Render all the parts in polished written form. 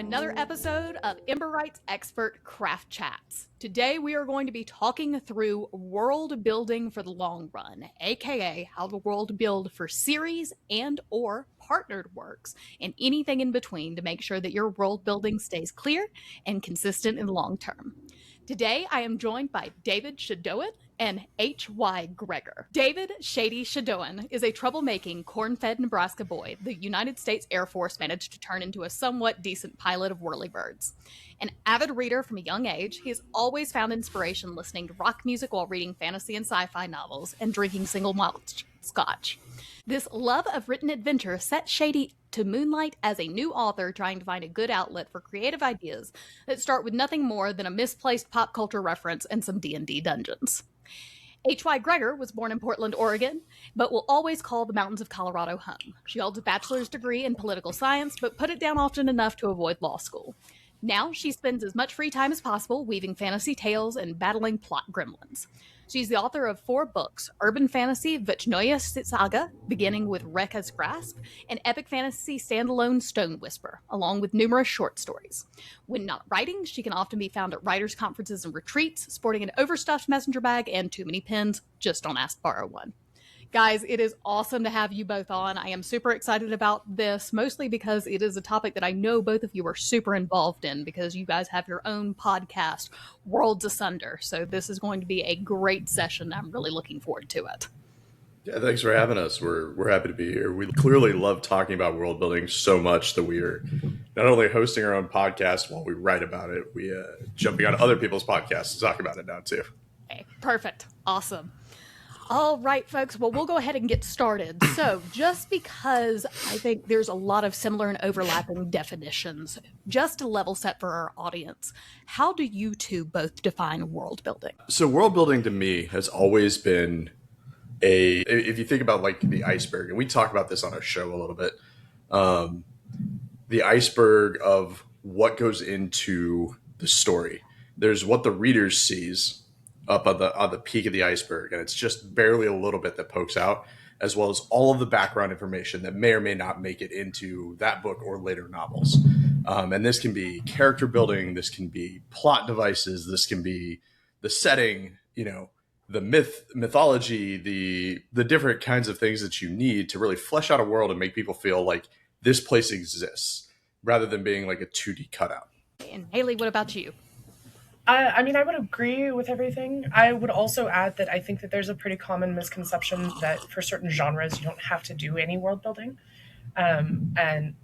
another episode of EmberWrite's Expert Craft Chats. Today we are going to be talking through world building for the long run, aka how to world build for series and or partnered works, and anything in between to make sure that your world building stays clear and consistent in the long term. Today I am joined by David Shadoin and H.Y. Gregor. David Shady Shadoin is a troublemaking, corn-fed Nebraska boy the United States Air Force managed to turn into a somewhat decent pilot of whirlybirds. An avid reader from a young age, he has always found inspiration listening to rock music while reading fantasy and sci-fi novels and drinking single malt scotch. This love of written adventure set Shady to moonlight as a new author trying to find a good outlet for creative ideas that start with nothing more than a misplaced pop culture reference and some D&D dungeons. H.Y. Gregor was born in Portland, Oregon, but will always call the mountains of Colorado home. She holds a bachelor's degree in political science, but put it down often enough to avoid law school. Now she spends as much free time as possible weaving fantasy tales and battling plot gremlins. She's the author of 4 books, urban fantasy Vechnaya Saga, beginning with Rekka's Grasp, and epic fantasy standalone Stone Whisper, along with numerous short stories. When not writing, she can often be found at writers' conferences and retreats, sporting an overstuffed messenger bag and too many pens. Just don't ask to borrow one. Guys, it is awesome to have you both on. I am super excited about this, mostly because it is a topic that I know both of you are super involved in because you guys have your own podcast, Worlds Asunder. So this is going to be a great session. I'm really looking forward to it. Yeah, thanks for having us. We're happy to be here. We clearly love talking about world building so much that we are not only hosting our own podcast while we write about it, we jumping on other people's podcasts to talk about it now too. Okay, perfect. Awesome. All right, folks. Well, we'll go ahead and get started. So just because I think there's a lot of similar and overlapping definitions, just to level set for our audience, how do you two both define world building? So world building to me has always been if you think about like the iceberg, and we talk about this on our show a little bit, the iceberg of what goes into the story. There's what the reader sees up on the peak of the iceberg, and it's just barely a little bit that pokes out, as well as all of the background information that may or may not make it into that book or later novels. And this can be character building, this can be plot devices, this can be the setting, the mythology, the different kinds of things that you need to really flesh out a world and make people feel like this place exists, rather than being like a 2D cutout. And Haley, what about you? I would agree with everything. I would also add that I think that there's a pretty common misconception that for certain genres, you don't have to do any world building. And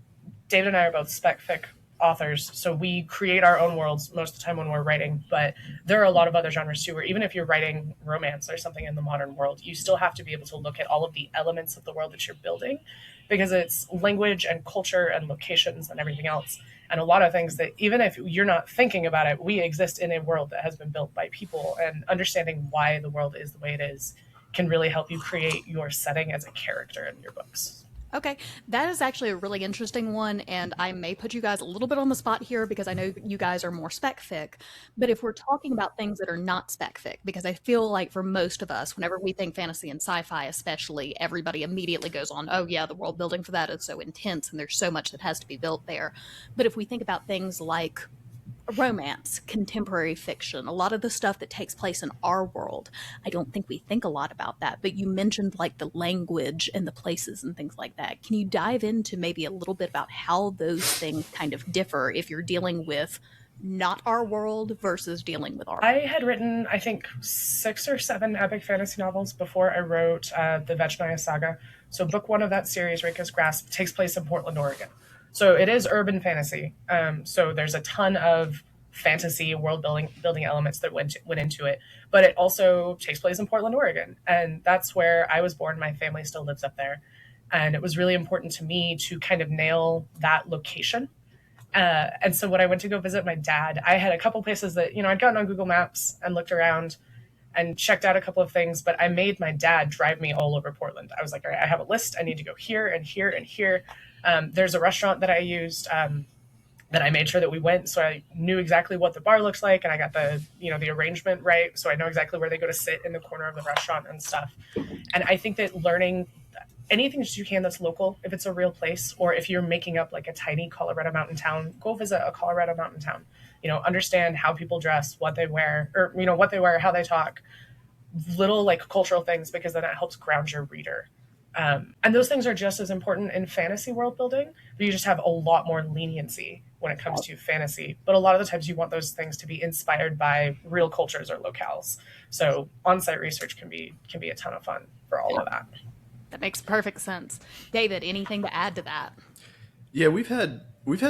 David and I are both spec fic authors, so we create our own worlds most of the time when we're writing, but there are a lot of other genres too, where even if you're writing romance or something in the modern world, you still have to be able to look at all of the elements of the world that you're building, because it's language and culture and locations and everything else. And a lot of things that even if you're not thinking about it, we exist in a world that has been built by people, and understanding why the world is the way it is can really help you create your setting as a character in your books. Okay, that is actually a really interesting one, and I may put you guys a little bit on the spot here because I know you guys are more spec fic, but if we're talking about things that are not spec fic, because I feel like for most of us, whenever we think fantasy and sci-fi especially, everybody immediately goes on, oh yeah, the world building for that is so intense and there's so much that has to be built there. But if we think about things like romance, contemporary fiction, a lot of the stuff that takes place in our world, I don't think we think a lot about that. But you mentioned like the language and the places and things like that. Can you dive into maybe a little bit about how those things kind of differ if you're dealing with not our world versus dealing with our? I had written, I think, 6 or 7 epic fantasy novels before I wrote the Vechnaya Saga. So book 1 of that series, Rekka's Grasp, takes place in Portland, Oregon. So it is urban fantasy. So there's a ton of fantasy world building elements that went into it, but it also takes place in Portland, Oregon. And that's where I was born. My family still lives up there. And it was really important to me to kind of nail that location. And so when I went to go visit my dad, I had a couple places that, I'd gotten on Google Maps and looked around and checked out a couple of things, but I made my dad drive me all over Portland. I was like, all right, I have a list. I need to go here and here and here. There's a restaurant that I used that I made sure that we went, so I knew exactly what the bar looks like, and I got the arrangement right, so I know exactly where they go to sit in the corner of the restaurant and stuff. And I think that learning anything that you can that's local, if it's a real place, or if you're making up like a tiny Colorado mountain town, go visit a Colorado mountain town. Understand how people dress, what they wear, or what they wear, how they talk, little like cultural things, because then it helps ground your reader. And those things are just as important in fantasy world building, but you just have a lot more leniency when it comes to fantasy. But a lot of the times you want those things to be inspired by real cultures or locales. So on-site research can be a ton of fun for all of that. That makes perfect sense. David, anything to add to that? Yeah, we've had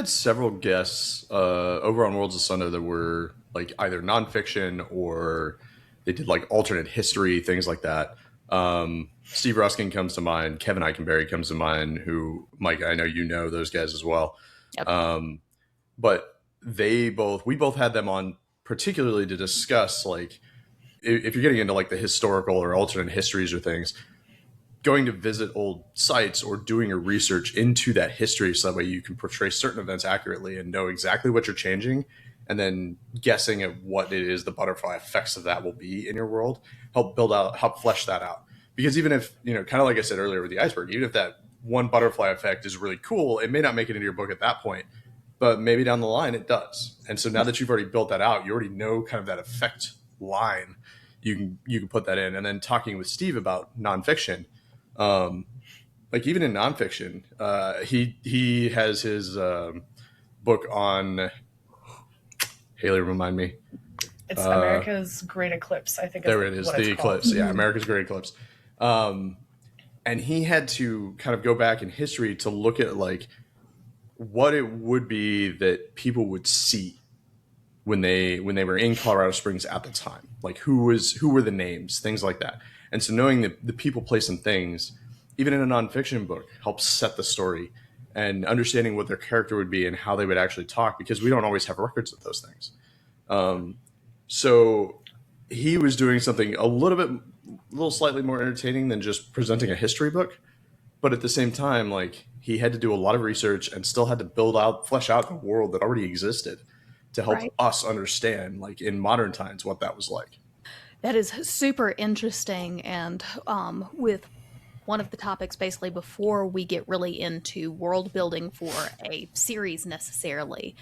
several guests over on Worlds of Sunder that were like either nonfiction or they did like alternate history, things like that. Steve Ruskin comes to mind. Kevin Eikenberry comes to mind, who, Mike, I know you know those guys as well. Yep. But we both had them on particularly to discuss, like, if you're getting into like the historical or alternate histories or things, going to visit old sites or doing your research into that history so that way you can portray certain events accurately and know exactly what you're changing, and then guessing at what it is the butterfly effects of that will be in your world, help flesh that out. Because even if, kind of like I said earlier with the iceberg, even if that one butterfly effect is really cool, it may not make it into your book at that point, but maybe down the line it does. And so now that you've already built that out, you already know kind of that effect line, you can put that in. And then talking with Steve about nonfiction, like even in nonfiction, he has his book on, Haley, remind me. It's America's Great Eclipse, I think. There it is, the eclipse. Yeah, America's Great Eclipse. And he had to kind of go back in history to look at like what it would be that people would see when they were in Colorado Springs at the time. Like who were the names, things like that. And so knowing the people, place, and things, even in a nonfiction book, helps set the story, and understanding what their character would be and how they would actually talk, because we don't always have records of those things. So he was doing something a little slightly more entertaining than just presenting a history book. But at the same time, like, he had to do a lot of research and still had to flesh out the world that already existed to help us understand, like, in modern times, what that was like. That is super interesting. And with one of the topics, basically, before we get really into world building for a series necessarily,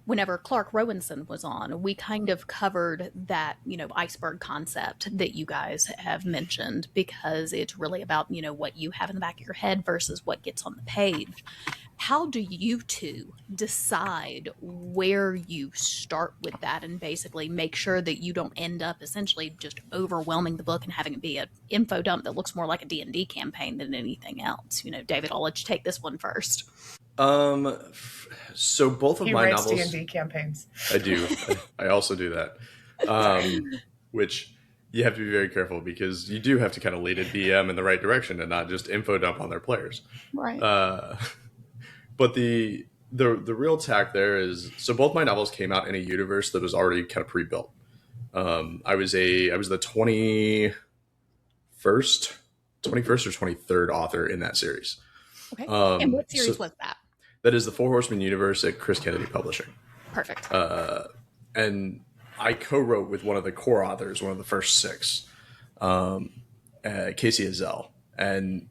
whenever Clark Rowanson was on, we kind of covered that, iceberg concept that you guys have mentioned, because it's really about, what you have in the back of your head versus what gets on the page. How do you two decide where you start with that and basically make sure that you don't end up essentially just overwhelming the book and having it be an info dump that looks more like a D&D campaign than anything else? David, I'll let you take this one first. So both of my novels, D&D campaigns. I do. I also do that. Which you have to be very careful, because you do have to kind of lead a DM in the right direction and not just info dump on their players. Right. But the real tack there is, so both my novels came out in a universe that was already kind of pre-built. I was the 21st or 23rd author in that series. Okay. And what series was that? That is the Four Horsemen universe at Chris Kennedy Publishing. Perfect. And I co-wrote with one of the core authors, one of the first six, Casey Azell. And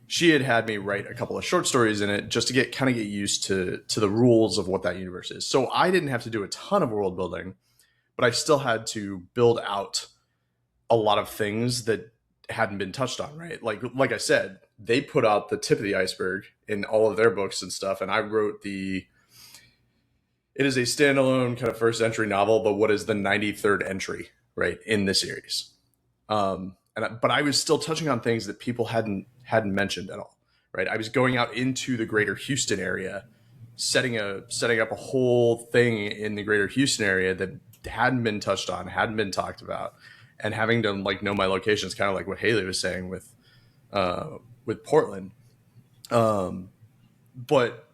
she had me write a couple of short stories in it just to get used to the rules of what that universe is. So I didn't have to do a ton of world building, but I still had to build out a lot of things that hadn't been touched on, right? Like I said, they put out the tip of the iceberg in all of their books and stuff, and I wrote it is a standalone kind of first entry novel, but what is the 93rd entry, right, in the series. But I was still touching on things that people hadn't mentioned at all, right? I was going out into the greater Houston area, setting up a whole thing in the greater Houston area that hadn't been touched on, hadn't been talked about, and having to like know my locations, kind of like what Haley was saying with Portland. But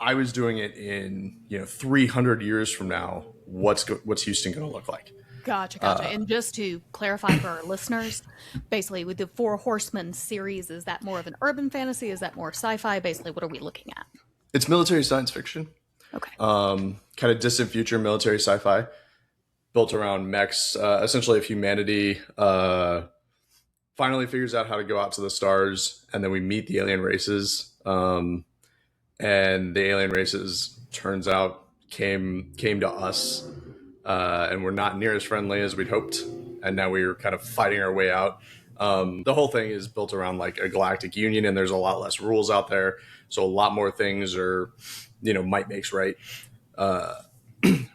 I was doing it in 300 years from now. What's Houston going to look like? Gotcha. And just to clarify for our listeners, basically with the Four Horsemen series, is that more of an urban fantasy? Is that more sci-fi? Basically, what are we looking at? It's military science fiction. Okay. Kind of distant future military sci-fi built around mechs, essentially of humanity finally figures out how to go out to the stars, and then we meet the alien races. And the alien races, turns out, came to us, and we're not near as friendly as we'd hoped. And now we're kind of fighting our way out. The whole thing is built around like a galactic union, and there's a lot less rules out there. So a lot more things are, might makes right.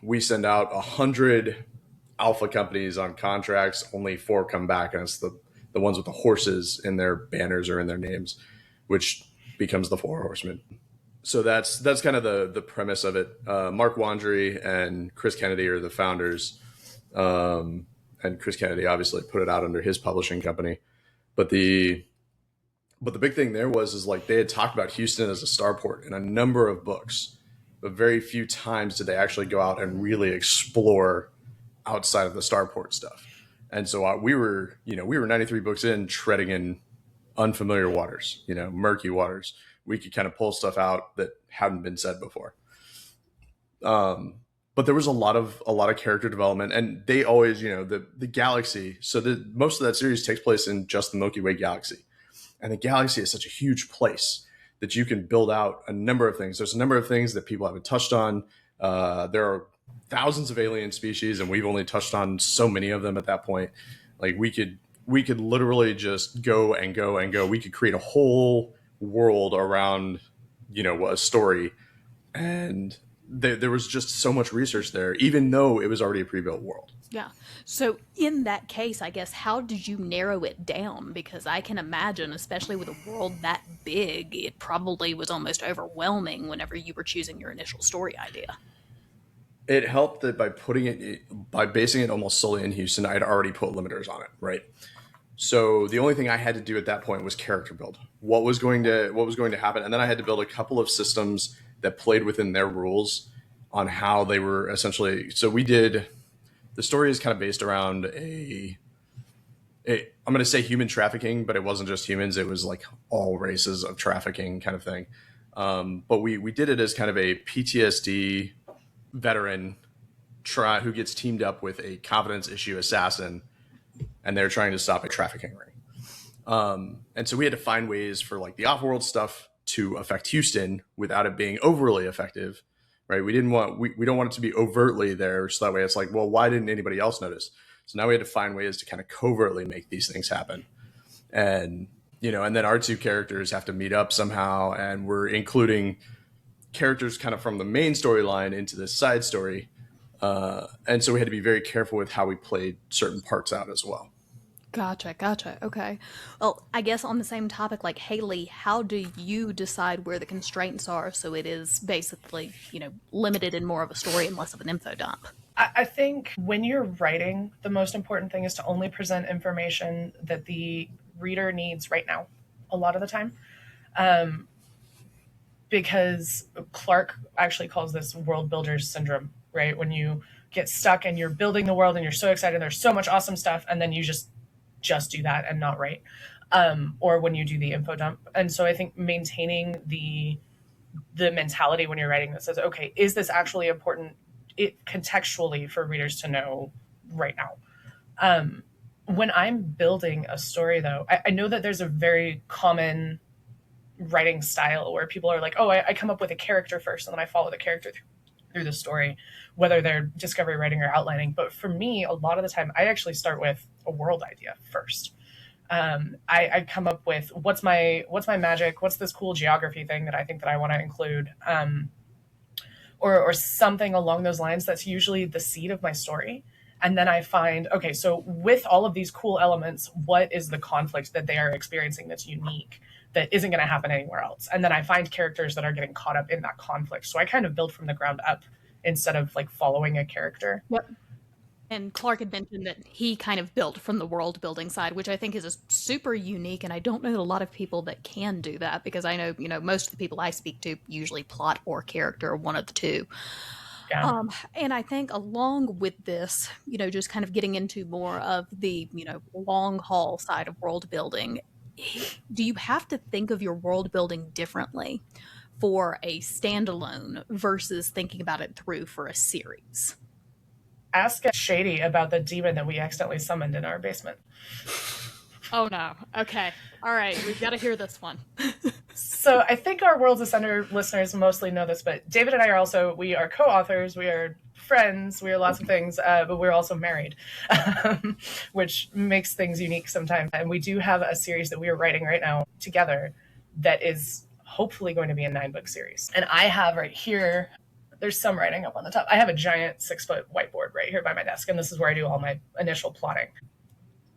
We send out 100 alpha companies on contracts. Only 4 come back, and it's the ones with the horses in their banners or in their names, which becomes the 4 horsemen. So that's kind of the premise of it. Mark Wandry and Chris Kennedy are the founders. And Chris Kennedy obviously put it out under his publishing company. But the big thing there is like they had talked about Houston as a starport in a number of books, but very few times did they actually go out and really explore outside of the starport stuff. And so we were 93 books in, treading in unfamiliar waters, murky waters. We could kind of pull stuff out that hadn't been said before. But there was a lot of character development, and they always, the galaxy. So most of that series takes place in just the Milky Way galaxy, and the galaxy is such a huge place that you can build out a number of things. There's a number of things that people haven't touched on. There are thousands of alien species, and we've only touched on so many of them at that point. Like we could literally just go and go and go. We could create a whole world around, a story, and there was just so much research there, even though it was already a pre-built world. Yeah. So in that case, I guess, how did you narrow it down? Because I can imagine, especially with a world that big, it probably was almost overwhelming whenever you were choosing your initial story idea. It helped that by basing it almost solely in Houston, I had already put limiters on it, right? So the only thing I had to do at that point was character build. What was going to happen, and then I had to build a couple of systems that played within their rules on how they were essentially. So the story is kind of based around I'm going to say human trafficking, but it wasn't just humans. It was like all races of trafficking kind of thing. But we did it as kind of a PTSD veteran who gets teamed up with a confidence issue assassin, and they're trying to stop a trafficking ring. And so we had to find ways for like the off-world stuff to affect Houston without it being overly effective, right? We don't want it to be overtly there. So that way it's like, well, why didn't anybody else notice? So now we had to find ways to kind of covertly make these things happen. And, and then our 2 characters have to meet up somehow. And we're including characters kind of from the main storyline into this side story. And so we had to be very careful with how we played certain parts out as well. Gotcha. Okay. Well, I guess on the same topic, like Haley, how do you decide where the constraints are so it is basically, limited in more of a story and less of an info dump? I think when you're writing, the most important thing is to only present information that the reader needs right now, a lot of the time. Because Clark actually calls this world builder's syndrome, right? When you get stuck and you're building the world and you're so excited, there's so much awesome stuff, and then you just do that and not write, or when you do the info dump. And so I think maintaining the mentality when you're writing that says, okay, is this actually important contextually for readers to know right now? When I'm building a story, though, I know that there's a very common writing style where people are like, oh, I come up with a character first and then I follow the character through the story, whether they're discovery writing or outlining. But for me, a lot of the time, I actually start with a world idea first. I come up with what's my magic, what's this cool geography thing that I think that I want to include, or something along those lines. That's usually the seed of my story. And then I find, okay, so with all of these cool elements, what is the conflict that they are experiencing that's unique, that isn't going to happen anywhere else? And then I find characters that are getting caught up in that conflict. So I kind of build from the ground up instead of like following a character. Yep. And Clark had mentioned that he kind of built from the world building side, which I think is super unique. And I don't know a lot of people that can do that, because I know, most of the people I speak to usually plot or character, one of the two. Yeah. And I think along with this, just kind of getting into more of the, long haul side of world building, do you have to think of your world building differently for a standalone versus thinking about it through for a series? Ask Shady about the demon that we accidentally summoned in our basement. Oh no. Okay. All right. We've got to hear this one. So I think our Worlds Ascender listeners mostly know this, but David and I we are co-authors, we are friends, we are lots of things, but we're also married, which makes things unique sometimes. And we do have a series that we are writing right now together that is hopefully going to be a 9-book series. And I have right here, there's some writing up on the top. I have a giant 6-foot whiteboard right here by my desk, and this is where I do all my initial plotting.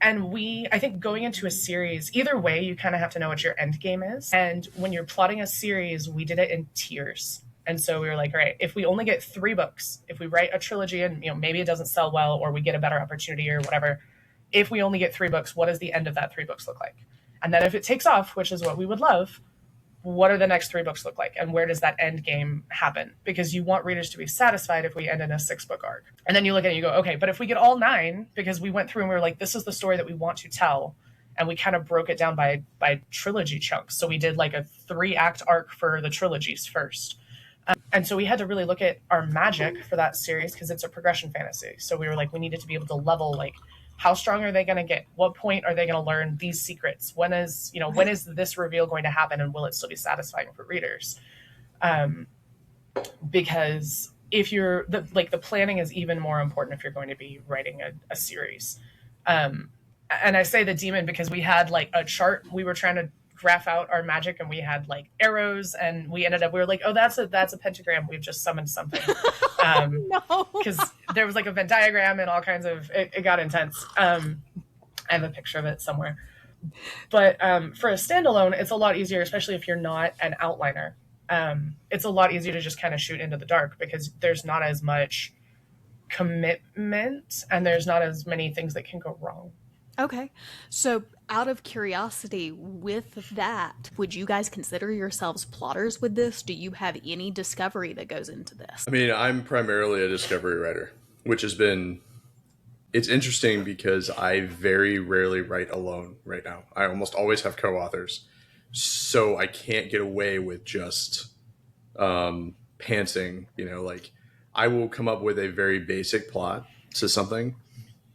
And I think going into a series, either way, you kind of have to know what your end game is. And when you're plotting a series, we did it in tiers. And so we were like, all right, if we only get 3 books, if we write a trilogy and maybe it doesn't sell well or we get a better opportunity or whatever, if we only get 3 books, what does the end of that 3 books look like? And then if it takes off, which is what we would love, what are the next 3 books look like? And where does that end game happen? Because you want readers to be satisfied if we end in a 6-book arc. And then you look at it and you go, okay, but if we get all 9, because we went through and we were like, this is the story that we want to tell. And we kind of broke it down by trilogy chunks. So we did like a 3-act arc for the trilogies first. And so we had to really look at our magic for that series because it's a progression fantasy. So we were like, we needed to be able to level, like, how strong are they going to get? What point are they going to learn these secrets? When is this reveal going to happen, and will it still be satisfying for readers? Because if you're the planning is even more important if you're going to be writing a series. And I say the demon because we had like a chart. We were trying to graph out our magic, and we had like arrows, and we were like, oh, that's a pentagram. We've just summoned something. No. Because there was like a Venn diagram and all kinds of, it got intense. I have a picture of it somewhere. But for a standalone, it's a lot easier, especially if you're not an outliner. It's a lot easier to just kind of shoot into the dark because there's not as much commitment and there's not as many things that can go wrong. Okay. So out of curiosity with that, would you guys consider yourselves plotters with this? Do you have any discovery that goes into this? I mean, I'm primarily a discovery writer, which has been, it's interesting because I very rarely write alone right now. I almost always have co-authors. So I can't get away with just pantsing, like I will come up with a very basic plot to something,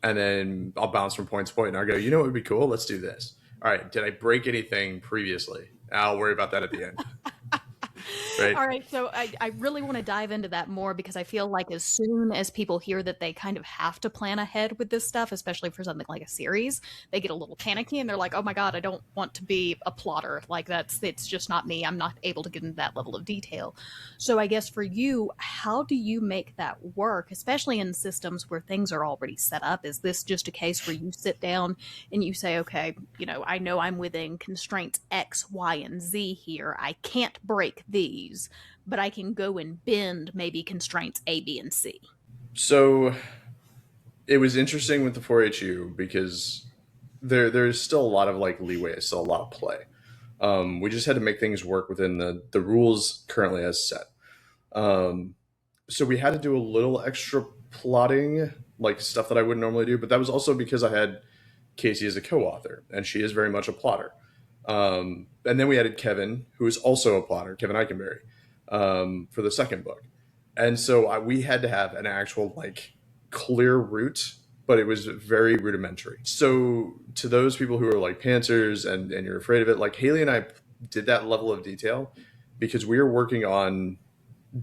and then I'll bounce from point to point, and I'll go, what would be cool? Let's do this. All right, did I break anything previously? I'll worry about that at the end. Right. All right, so I really want to dive into that more because I feel like as soon as people hear that they kind of have to plan ahead with this stuff, especially for something like a series, they get a little panicky and they're like, oh my God, I don't want to be a plotter. Like it's just not me. I'm not able to get into that level of detail. So I guess for you, how do you make that work, especially in systems where things are already set up? Is this just a case where you sit down and you say, okay, I know I'm within constraints X, Y, and Z here. I can't break these, but I can go and bend maybe constraints A, B, and C. So it was interesting with the 4HU because there's still a lot of like leeway, still a lot of play. We just had to make things work within the rules currently as set. So we had to do a little extra plotting, like stuff that I wouldn't normally do, but that was also because I had Casey as a co-author, and she is very much a plotter. And then we added Kevin, who is also a plotter, Kevin Eikenberry, for the second book. And so we had to have an actual like clear route, but it was very rudimentary. So to those people who are like pantsers and you're afraid of it, like Haley and I did that level of detail because we were working on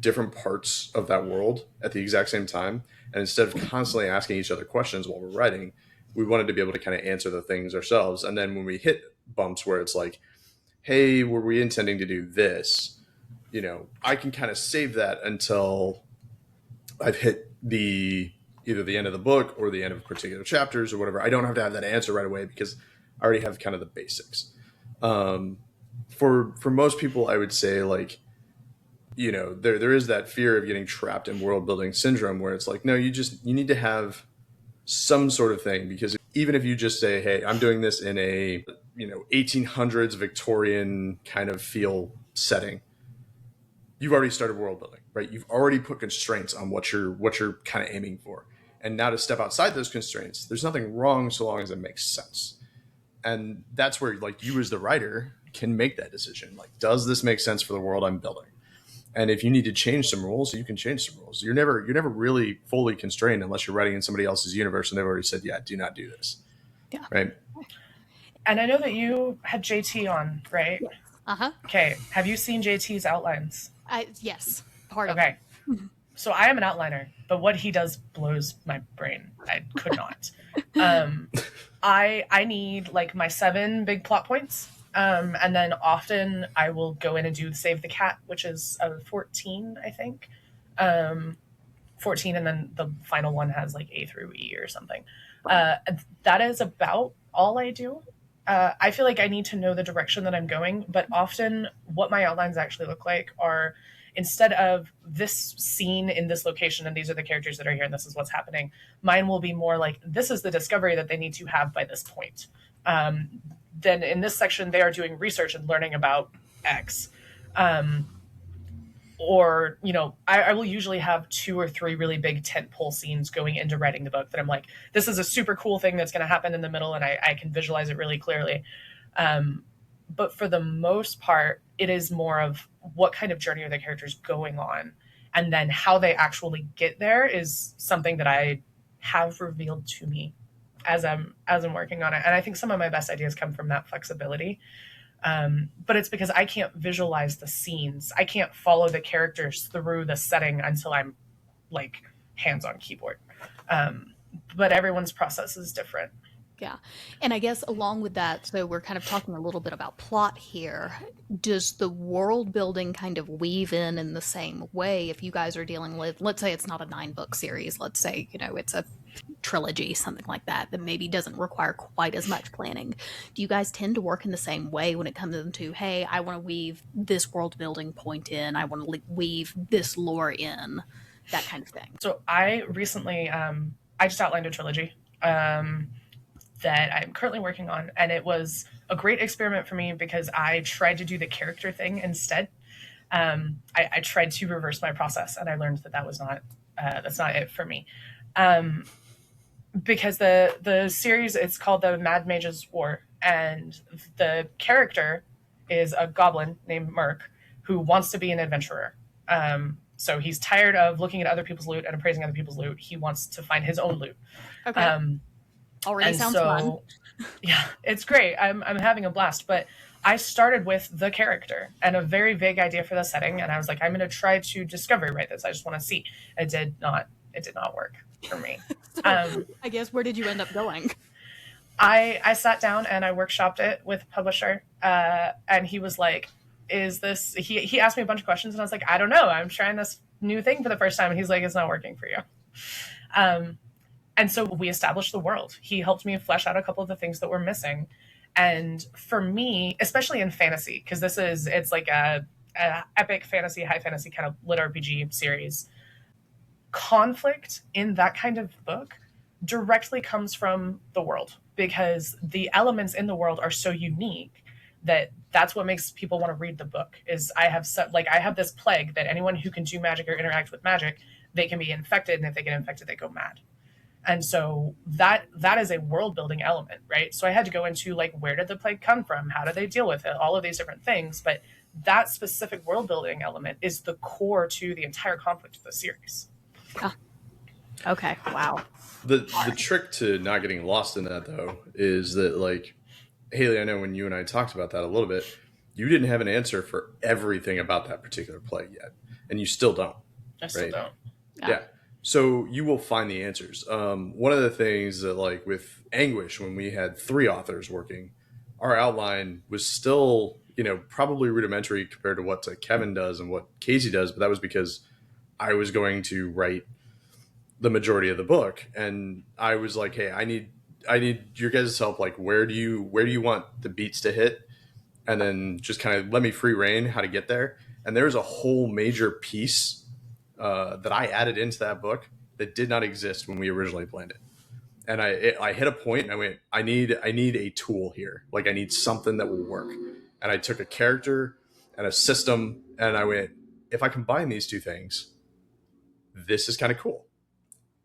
different parts of that world at the exact same time. And instead of constantly asking each other questions while we're writing, we wanted to be able to kind of answer the things ourselves. And then when we hit bumps where it's like, hey, were we intending to do this? I can kind of save that until I've hit either the end of the book or the end of particular chapters or whatever. I don't have to have that answer right away because I already have kind of the basics. For most people, I would say like, there is that fear of getting trapped in world building syndrome where it's like, no, you need to have some sort of thing, because even if you just say, hey, I'm doing this in a 1800s Victorian kind of feel setting, you've already started world building, right? You've already put constraints on what you're kind of aiming for. And now to step outside those constraints, there's nothing wrong so long as it makes sense. And that's where like you as the writer can make that decision. Like, does this make sense for the world I'm building? And if you need to change some rules, you can change some rules. You're never really fully constrained unless you're writing in somebody else's universe and they've already said, yeah, do not do this. Yeah. Right. And I know that you had JT on, right? Yes. Uh-huh. Okay. Have you seen JT's outlines? Yes. Part of Okay. it. So I am an outliner, but what he does blows my brain. I could not. I need like my 7 big plot points. And then often I will go in and do Save the Cat, which is a 14, I think. 14, and then the final one has like A through E or something. That is about all I do. I feel like I need to know the direction that I'm going, but often what my outlines actually look like are, instead of this scene in this location and these are the characters that are here and this is what's happening, mine will be more like, this is the discovery that they need to have by this point. Then in this section, they are doing research and learning about X. Or, I will usually have 2 or 3 really big tentpole scenes going into writing the book that I'm like, this is a super cool thing that's going to happen in the middle, and I can visualize it really clearly. But for the most part, it is more of what kind of journey are the characters going on, and then how they actually get there is something that I have revealed to me as I'm working on it. And I think some of my best ideas come from that flexibility. But it's because I can't visualize the scenes. I can't follow the characters through the setting until I'm like hands on keyboard. But everyone's process is different. Yeah. And I guess along with that, so we're kind of talking a little bit about plot here. Does the world building kind of weave in the same way if you guys are dealing with, let's say it's not a 9-book series, let's say, it's a trilogy, something like that maybe doesn't require quite as much planning. Do you guys tend to work in the same way when it comes into, hey, I want to weave this world building point in, I want to weave this lore in, that kind of thing? So I recently, I just outlined a trilogy that I'm currently working on, and it was a great experiment for me because I tried to do the character thing instead. I tried to reverse my process, and I learned that was not that's not it for me. Because the series, it's called the Mad Mage's War, and the character is a goblin named Merc who wants to be an adventurer. So he's tired of looking at other people's loot and appraising other people's loot. He wants to find his own loot. Okay. Already sounds fun. Yeah, it's great. I'm having a blast. But I started with the character and a very vague idea for the setting, and I was like, I'm going to try to discovery write this. I just want to see. It did not work for me. So, I guess, where did you end up going? I sat down and I workshopped it with a publisher, and he was like, is this, he asked me a bunch of questions, and I was like, I don't know, I'm trying this new thing for the first time, and he's like, it's not working for you. And so we established the world. He helped me flesh out a couple of the things that were missing. And for me, especially in fantasy, because it's like a epic fantasy, high fantasy kind of lit RPG series, conflict in that kind of book directly comes from the world, because the elements in the world are so unique that's what makes people want to read the book. Is I have this plague that anyone who can do magic or interact with magic, they can be infected, and if they get infected, they go mad. And so that is a world building element, right? So I had to go into like, where did the plague come from? How do they deal with it? All of these different things. But that specific world building element is the core to the entire conflict of the series. Yeah. Okay. Wow. The trick to not getting lost in that, though, is that, like, Haley, I know when you and I talked about that a little bit, you didn't have an answer for everything about that particular plague yet. And you still don't. I still don't. Yeah. So you will find the answers. One of the things that, like, with Anguish, when we had 3 authors working, our outline was still, probably rudimentary compared to what Kevin does and what Casey does. But that was because I was going to write the majority of the book. And I was like, hey, I need your guys' help. Like, where do you want the beats to hit? And then just kind of let me free reign how to get there. And there's a whole major piece that I added into that book that did not exist when we originally planned it. And I hit a point and I went, I need a tool here. Like, I need something that will work. And I took a character and a system, and I went, if I combine these 2 things, this is kind of cool.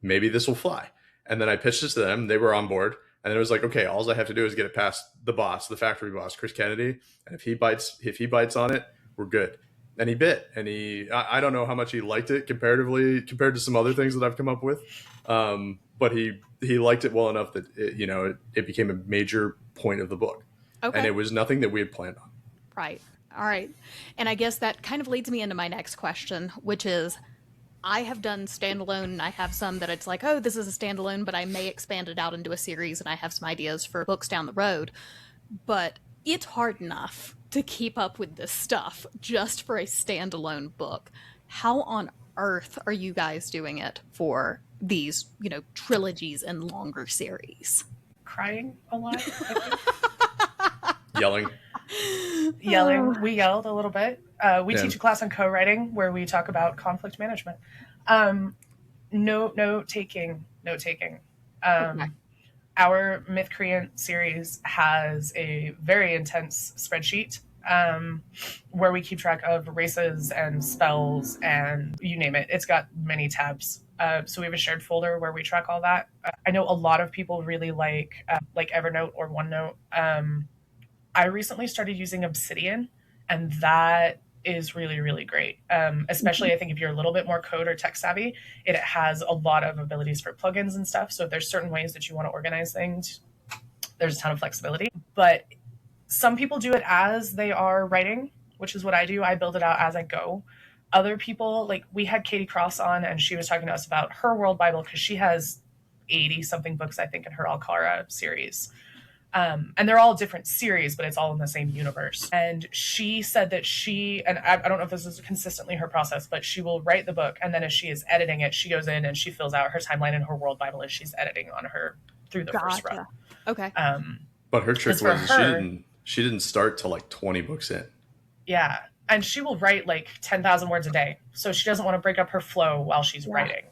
Maybe this will fly. And then I pitched this to them. They were on board. And then it was like, okay, all I have to do is get it past the boss, the factory boss, Chris Kennedy. And if he bites on it, we're good. And he bit. And I don't know how much he liked it compared to some other things that I've come up with. But he liked it well enough that it became a major point of the book. Okay. And it was nothing that we had planned on. Right. All right. And I guess that kind of leads me into my next question, which is I have done standalone, and I have some that it's like, oh, this is a standalone, but I may expand it out into a series, and I have some ideas for books down the road. But it's hard enough to keep up with this stuff just for a standalone book. How on earth are you guys doing it for these, trilogies and longer series? Crying a lot, I think. Yelling. Yelling. We yelled a little bit. We Yeah. teach a class on co-writing where we talk about conflict management. Note taking. Okay. Our Mythcreant series has a very intense spreadsheet where we keep track of races and spells and you name it. It's got many tabs. So we have a shared folder where we track all that. I know a lot of people really like Evernote or OneNote. I recently started using Obsidian, and that is really, really great. Especially, I think, if you're a little bit more code or tech savvy, it has a lot of abilities for plugins and stuff. So if there's certain ways that you want to organize things, there's a ton of flexibility. But some people do it as they are writing, which is what I do. I build it out as I go. Other people, like we had Katie Cross on, and she was talking to us about her World Bible because she has 80 something books, I think, in her Alcara series. And they're all different series, but it's all in the same universe. And she said that and I don't know if this is consistently her process, but she will write the book, and then as she is editing it, she goes in and she fills out her timeline in her World Bible as she's editing on her through the first run. Okay. But her trick was she didn't start till like 20 books in. Yeah. And she will write like 10,000 words a day. So she doesn't want to break up her flow while she's writing.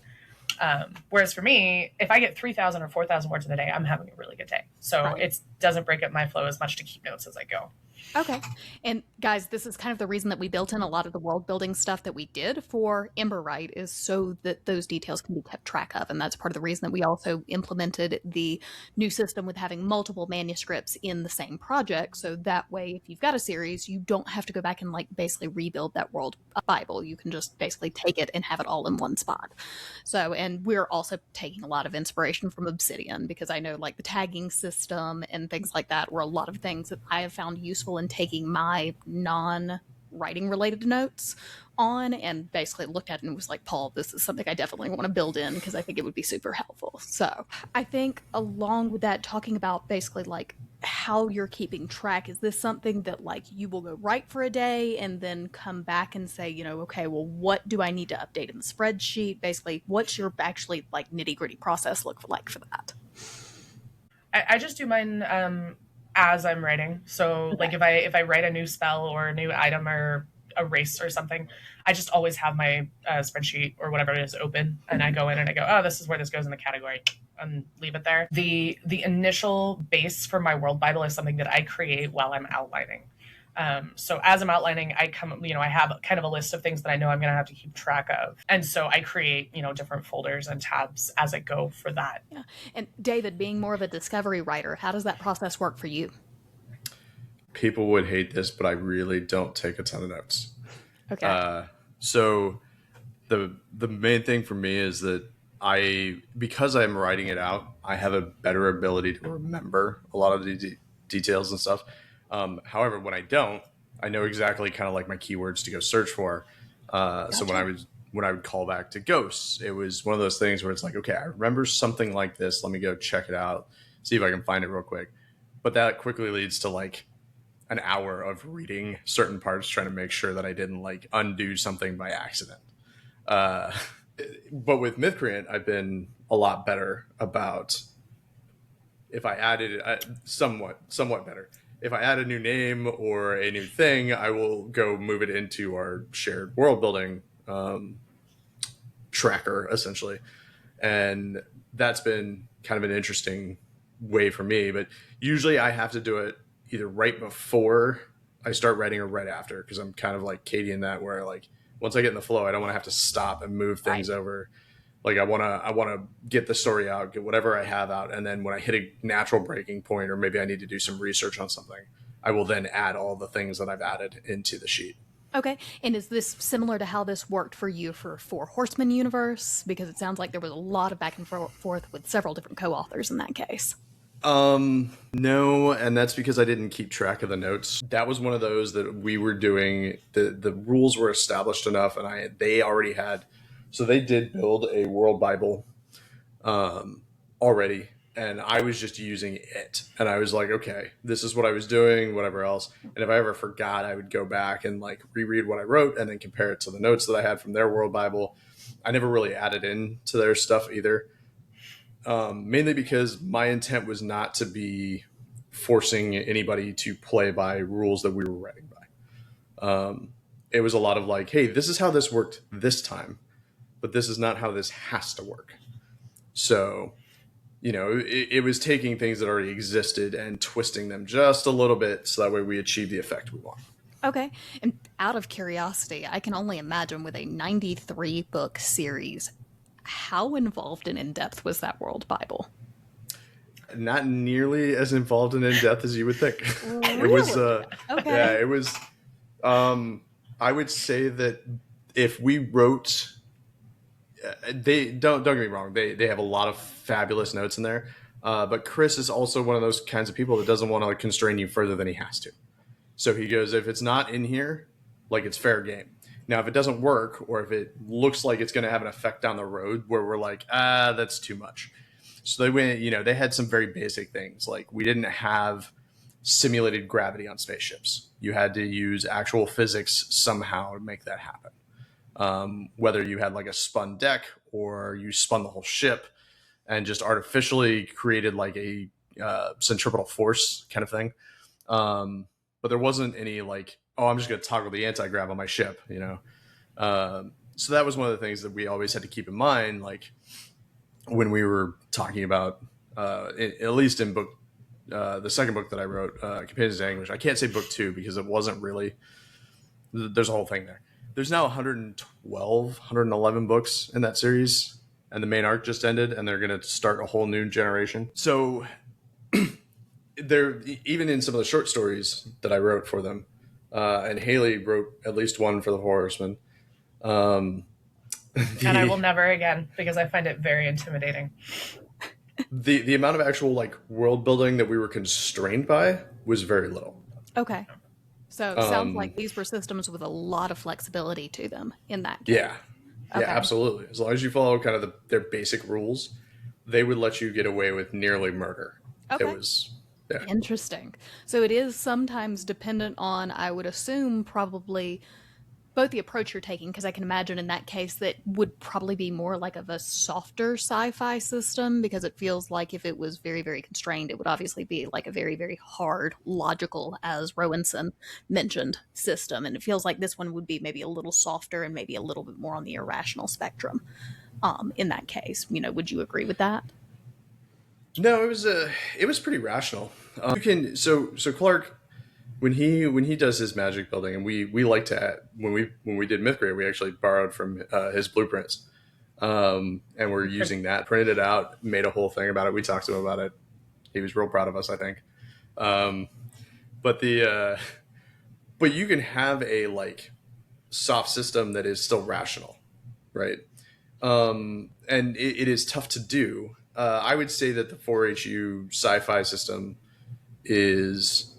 Whereas for me, if I get 3,000 or 4,000 words in a day, I'm having a really good day. So it doesn't break up my flow as much to keep notes as I go. Okay. And guys, this is kind of the reason that we built in a lot of the world building stuff that we did for EmberWrite is so that those details can be kept track of. And that's part of the reason that we also implemented the new system with having multiple manuscripts in the same project. So that way, if you've got a series, you don't have to go back and like basically rebuild that world Bible. You can just basically take it and have it all in one spot. So, and we're also taking a lot of inspiration from Obsidian because I know like the tagging system and things like that were a lot of things that I have found useful in taking my non-writing related notes on and basically looked at it and was like, Paul, this is something I definitely want to build in because I think it would be super helpful. So I think along with that, talking about basically like how you're keeping track, is this something that like you will go write for a day and then come back and say, okay, well, what do I need to update in the spreadsheet? Basically, what's your actually like nitty gritty process look like for that? I just do mine as I'm writing. So like if I write a new spell or a new item or a race or something, I just always have my spreadsheet or whatever it is open, and I go in and I go, oh, this is where this goes in the category, and leave it there. The initial base for my World Bible is something that I create while I'm outlining. So as I'm outlining, I have kind of a list of things that I know I'm going to have to keep track of. And so I create, different folders and tabs as I go for that. Yeah. And David, being more of a discovery writer, how does that process work for you? People would hate this, but I really don't take a ton of notes. Okay. So the main thing for me is that because I'm writing it out, I have a better ability to remember a lot of the details and stuff. However, when I don't, I know exactly kind of like my keywords to go search for. Gotcha. So when I would call back to ghosts, it was one of those things where it's like, okay, I remember something like this. Let me go check it out, see if I can find it real quick. But that quickly leads to like an hour of reading certain parts, trying to make sure that I didn't like undo something by accident. But with Mythcreant, I've been a lot better about if I added somewhat better. If I add a new name or a new thing, I will go move it into our shared world building tracker, essentially. And that's been kind of an interesting way for me. But usually I have to do it either right before I start writing or right after, because I'm kind of like Katie in that, where like once I get in the flow, I don't want to have to stop and move things over. Like I want to get the story out, get whatever I have out, and then when I hit a natural breaking point, or maybe I need to do some research on something, I will then add all the things that I've added into the sheet. Okay, and is this similar to how this worked for you for Four Horsemen universe? Because it sounds like there was a lot of back and forth with several different co-authors in that case. No, and that's because I didn't keep track of the notes. That was one of those that we were doing. The rules were established enough, and they already had. So they did build a world Bible, already, and I was just using it. And I was like, okay, this is what I was doing, whatever else. And if I ever forgot, I would go back and like reread what I wrote and then compare it to the notes that I had from their world Bible. I never really added in to their stuff either. Mainly because my intent was not to be forcing anybody to play by rules that we were writing by. It was a lot of like, hey, this is how this worked this time, but this is not how this has to work. So, it was taking things that already existed and twisting them just a little bit so that way we achieve the effect we want. Okay. And out of curiosity, I can only imagine with a 93 book series, how involved and in depth was that world Bible? Not nearly as involved and in depth as you would think. Really? It was, Okay. yeah, it was. I would say that if we wrote, they don't get me wrong, they have a lot of fabulous notes in there. But Chris is also one of those kinds of people that doesn't want to constrain you further than he has to. So he goes, if it's not in here, like it's fair game. Now, if it doesn't work, or if it looks like it's going to have an effect down the road where we're like, that's too much. So they went, they had some very basic things. Like we didn't have simulated gravity on spaceships. You had to use actual physics somehow to make that happen. Whether you had like a spun deck or you spun the whole ship and just artificially created like a centripetal force kind of thing. But there wasn't any like, oh, I'm just going to toggle the anti-grav on my ship, So that was one of the things that we always had to keep in mind, like when we were talking about, at least in book, the second book that I wrote, Companions of Anguish. I can't say book 2 because it wasn't really, there's a whole thing there. There's now 111 books in that series, and the main arc just ended, and they're going to start a whole new generation. So there, even in some of the short stories that I wrote for them, and Haley wrote at least one for the Horseman. And I will never again, because I find it very intimidating. The amount of actual like world building that we were constrained by was very little. Okay. So it sounds like these were systems with a lot of flexibility to them in that case. Yeah. Okay. Yeah, absolutely. As long as you follow kind of their basic rules, they would let you get away with nearly murder. Okay. It was interesting. So it is sometimes dependent on, I would assume, probably both the approach you're taking, because I can imagine in that case that would probably be more like of a softer sci-fi system, because it feels like if it was very, very constrained, it would obviously be like a very, very hard, logical, as Rowanson mentioned, system. And it feels like this one would be maybe a little softer and maybe a little bit more on the irrational spectrum. In that case, would you agree with that? No, it was pretty rational. You can so Clark, when he does his magic building, and we like to when we did Mythgrade, we actually borrowed from his blueprints, and we're using that, printed it out, made a whole thing about it. We talked to him about it. He was real proud of us, I think. But you can have a like soft system that is still rational, right? And it is tough to do. I would say that the 4HU sci-fi system is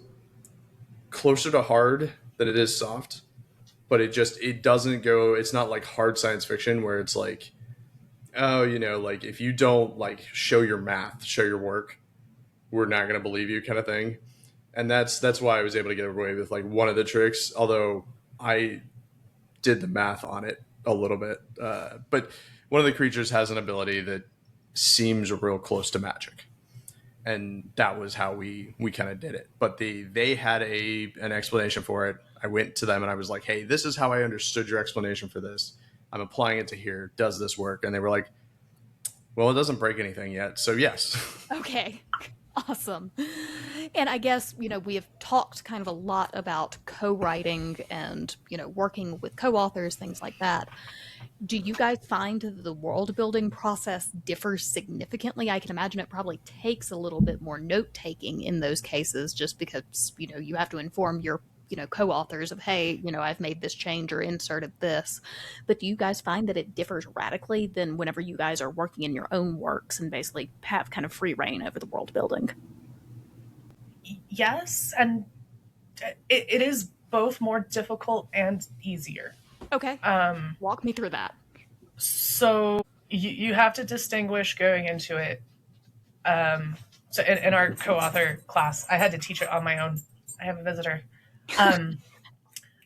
closer to hard than it is soft, but it doesn't go, it's not like hard science fiction where it's like, oh, like if you don't like show your math, show your work, we're not going to believe you kind of thing. And that's why I was able to get away with like one of the tricks, although I did the math on it a little bit. But one of the creatures has an ability that seems real close to magic, and that was how we kind of did it. But they had an explanation for it. I went to them and I was like, hey, this is how I understood your explanation for this. I'm applying it to here. Does this work? And they were like, well, it doesn't break anything yet, so yes. Okay. Awesome. And I guess, we have talked kind of a lot about co-writing and, working with co-authors, things like that. Do you guys find that the world building process differs significantly? I can imagine it probably takes a little bit more note taking in those cases, just because, you have to inform your co-authors of, hey, I've made this change or inserted this. But do you guys find that it differs radically than whenever you guys are working in your own works and basically have kind of free reign over the world building? Yes, and it is both more difficult and easier. Okay. Walk me through that. So you have to distinguish going into it. So in our co-author class, I had to teach it on my own. I have a visitor.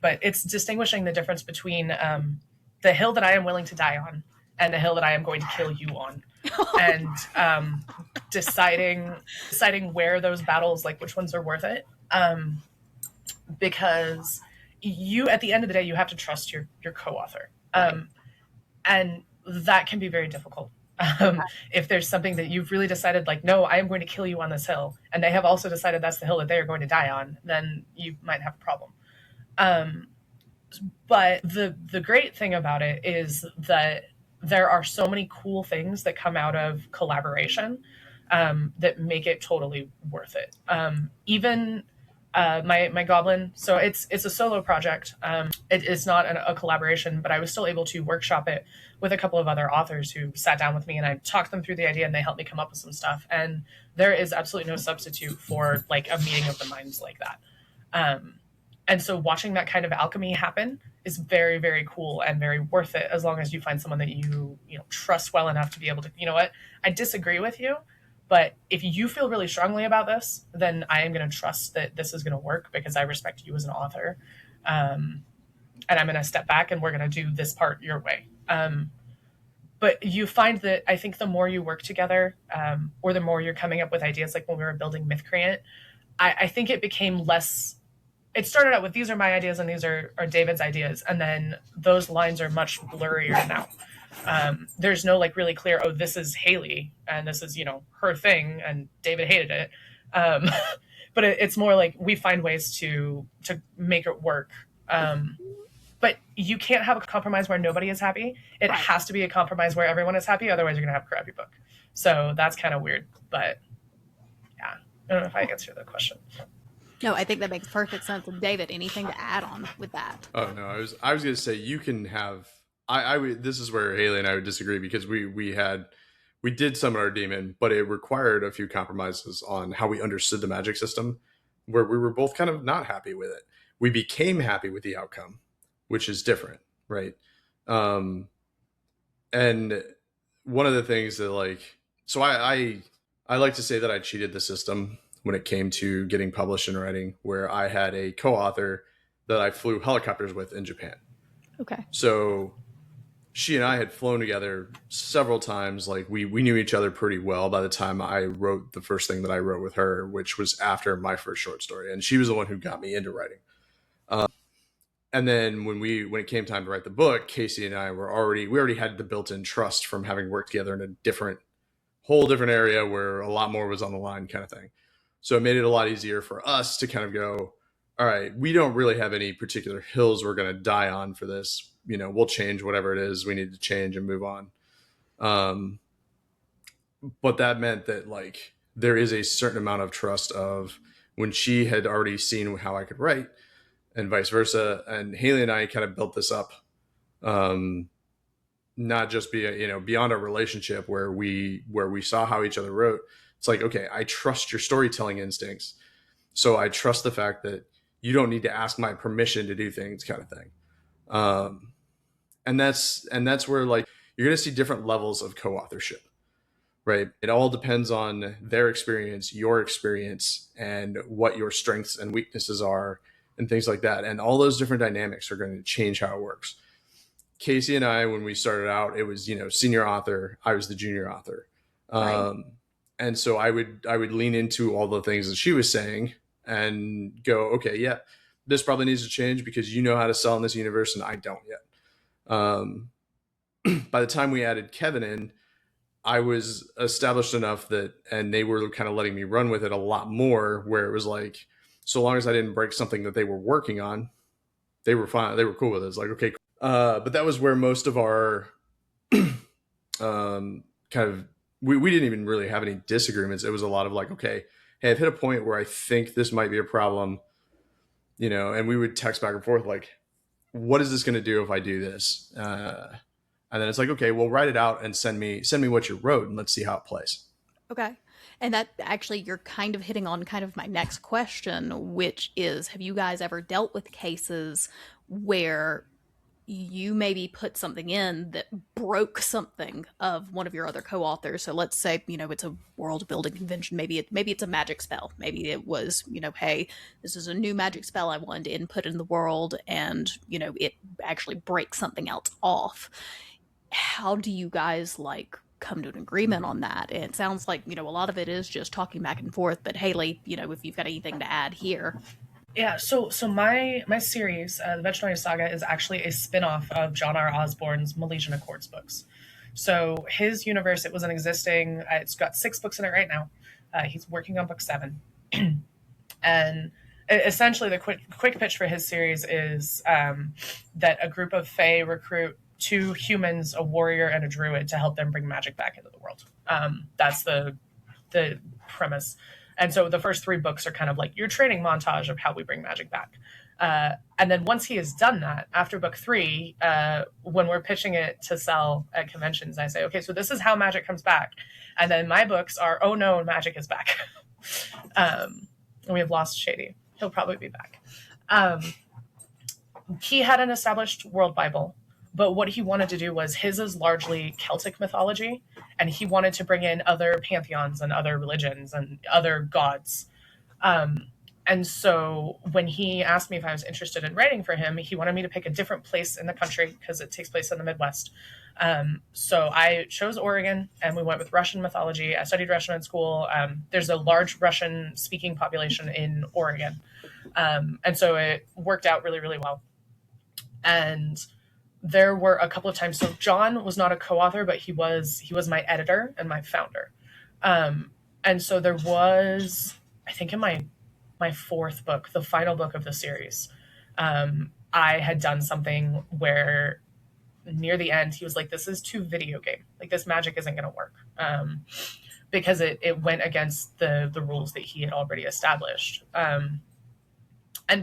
But it's distinguishing the difference between the hill that I am willing to die on and the hill that I am going to kill you on. And deciding where those battles, like which ones are worth it. Because you, at the end of the day, you have to trust your co-author. And that can be very difficult. If there's something that you've really decided, like, no, I am going to kill you on this hill, and they have also decided that's the hill that they are going to die on, then you might have a problem. But the great thing about it is that there are so many cool things that come out of collaboration that make it totally worth it. Even my goblin, so it's a solo project. It's not a collaboration, but I was still able to workshop it with a couple of other authors who sat down with me, and I talked them through the idea, and they helped me come up with some stuff. And there is absolutely no substitute for like a meeting of the minds like that. And so watching that kind of alchemy happen is very, very cool and very worth it, as long as you find someone that you trust well enough to be able to, I disagree with you, but if you feel really strongly about this, then I am going to trust that this is going to work because I respect you as an author. And I'm going to step back and we're going to do this part your way. But you find that I think the more you work together, or the more you're coming up with ideas, like when we were building Mythcreant, I think it became less. It started out with, these are my ideas and these are David's ideas. And then those lines are much blurrier now. There's no like really clear, oh, this is Haley and this is, her thing and David hated it. But it's more like we find ways to make it work. But you can't have a compromise where nobody is happy. It has to be a compromise where everyone is happy. Otherwise you're going to have a crappy book. So that's kind of weird, but yeah, I don't know if I answered the question. No, I think that makes perfect sense. And David, anything to add on with that? Oh no, I was going to say you can have. This is where Haley and I would disagree, because we did summon our demon, but it required a few compromises on how we understood the magic system, where we were both kind of not happy with it. We became happy with the outcome, which is different, right? And one of the things that so I like to say that I cheated the system when it came to getting published and writing, where I had a co-author that I flew helicopters with in Japan. Okay. So she and I had flown together several times. Like we knew each other pretty well by the time I wrote the first thing that I wrote with her, which was after my first short story. And she was the one who got me into writing. And then when it came time to write the book, Casey and I we already had the built-in trust from having worked together in a whole different area where a lot more was on the line, kind of thing. So it made it a lot easier for us to kind of go, all right, we don't really have any particular hills we're going to die on for this. We'll change whatever it is we need to change and move on. But that meant that there is a certain amount of trust of when she had already seen how I could write and vice versa. And Haley and I kind of built this up, not just beyond a relationship where we saw how each other wrote. It's like, okay, I trust your storytelling instincts. So I trust the fact that you don't need to ask my permission to do things, kind of thing. And that's where you're going to see different levels of co-authorship, right? It all depends on their experience, your experience, and what your strengths and weaknesses are and things like that. And all those different dynamics are going to change how it works. Casey and I, when we started out, it was, senior author. I was the junior author. Right. And so I would lean into all the things that she was saying and go, okay, yeah, this probably needs to change because you know how to sell in this universe and I don't yet. By the time we added Kevin in, I was established enough and they were kind of letting me run with it a lot more, where it was like, so long as I didn't break something that they were working on, they were fine. They were cool with it. It's like, okay. But that was where most of our kind of, we didn't even really have any disagreements. It was a lot of okay, hey, I've hit a point where I think this might be a problem. and we would text back and forth like, what is this going to do if I do this? And then it's like, okay, well, write it out and send me what you wrote, and let's see how it plays. Okay. And that actually, you're kind of hitting on kind of my next question, which is, have you guys ever dealt with cases where you maybe put something in that broke something of one of your other co-authors? So let's say, it's a world building convention. Maybe it's a magic spell. Maybe it was, hey, this is a new magic spell I wanted to input in the world, and, it actually breaks something else off. How do you guys come to an agreement on that? And it sounds like, a lot of it is just talking back and forth, but Haley, if you've got anything to add here. Yeah, so my series, the Veterinary Saga, is actually a spin-off of John R. Osborne's Milesian Accords books. So his universe, it was an existing, it's got 6 books in it right now. He's working on book 7. And essentially the quick pitch for his series is that a group of Fae recruit 2 humans, a warrior, and a druid to help them bring magic back into the world. That's the premise. And so the first 3 books are kind of like your training montage of how we bring magic back. And then once he has done that, after book 3, when we're pitching it to sell at conventions, I say, okay, so this is how magic comes back. And then my books are, oh no, magic is back. And we have lost Shady. He'll probably be back. He had an established world Bible, but what he wanted to do was, his is largely Celtic mythology, and he wanted to bring in other pantheons and other religions and other gods. And so when he asked me if I was interested in writing for him, he wanted me to pick a different place in the country because it takes place in the Midwest. So I chose Oregon, and we went with Russian mythology. I studied Russian in school. There's a large Russian-speaking population in Oregon. And so it worked out really, really well. And there were a couple of times. So John was not a co-author, but he was my editor and my founder. And so there was, I think in my 4th book, the final book of the series, I had done something where near the end, he was like, this is too video game. Like, this magic isn't going to work. Because it went against the rules that he had already established. And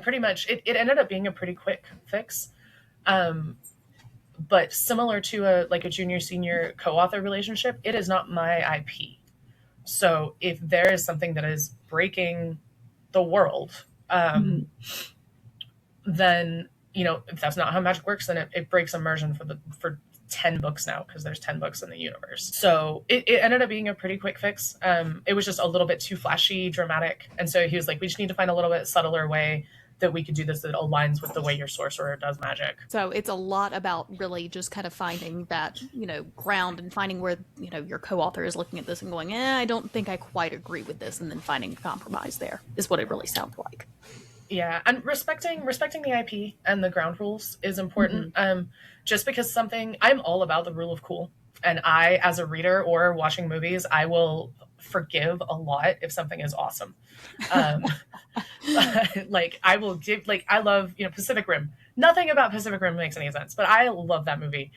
pretty much it ended up being a pretty quick fix. But similar to a junior senior co-author relationship, it is not my IP. So if there is something that is breaking the world, then, if that's not how magic works, then it breaks immersion for 10 books now, because there's 10 books in the universe. So it ended up being a pretty quick fix. It was just a little bit too flashy, dramatic. And so he was like, we just need to find a little bit subtler way that we could do this that aligns with the way your sorcerer does magic. So it's a lot about really just kind of finding that, ground, and finding where, your co-author is looking at this and going, I don't think I quite agree with this, and then finding a compromise there is what it really sounds like. Yeah, and respecting the IP and the ground rules is important. Just because I'm all about the rule of cool. And I, as a reader or watching movies, I will forgive a lot if something is awesome. I will give, I love, Pacific Rim. Nothing about Pacific Rim makes any sense, but I love that movie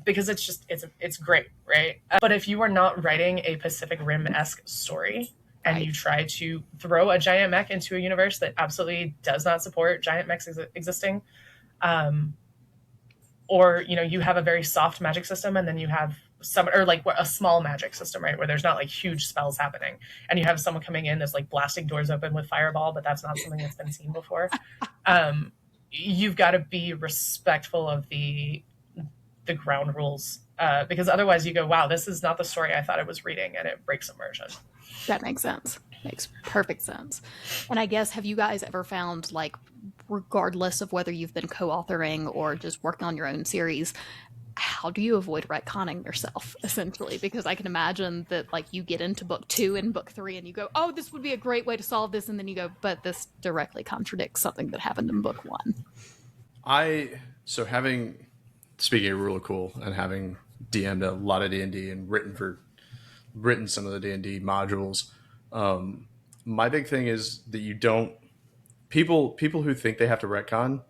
because it's great, right? But if you are not writing a Pacific Rim-esque story, and you try to throw a giant mech into a universe that absolutely does not support giant mechs existing, or you have a very soft magic system, and then you have a small magic system, right, where there's not huge spells happening, and you have someone coming in that's blasting doors open with fireball, but that's not something that's been seen before. You've got to be respectful of the ground rules, because otherwise you go, wow, this is not the story I thought I was reading, and it breaks immersion. That makes sense. Makes perfect sense. And I guess, have you guys ever found, regardless of whether you've been co-authoring or just working on your own series, how do you avoid retconning yourself, essentially? Because I can imagine that, you get into book 2 and book 3 and you go, oh, this would be a great way to solve this. And then you go, but this directly contradicts something that happened in book 1. Speaking of rule of cool, and having DM'd a lot of D&D and written some of the D&D modules, my big thing is that you don't, people who think they have to retcon,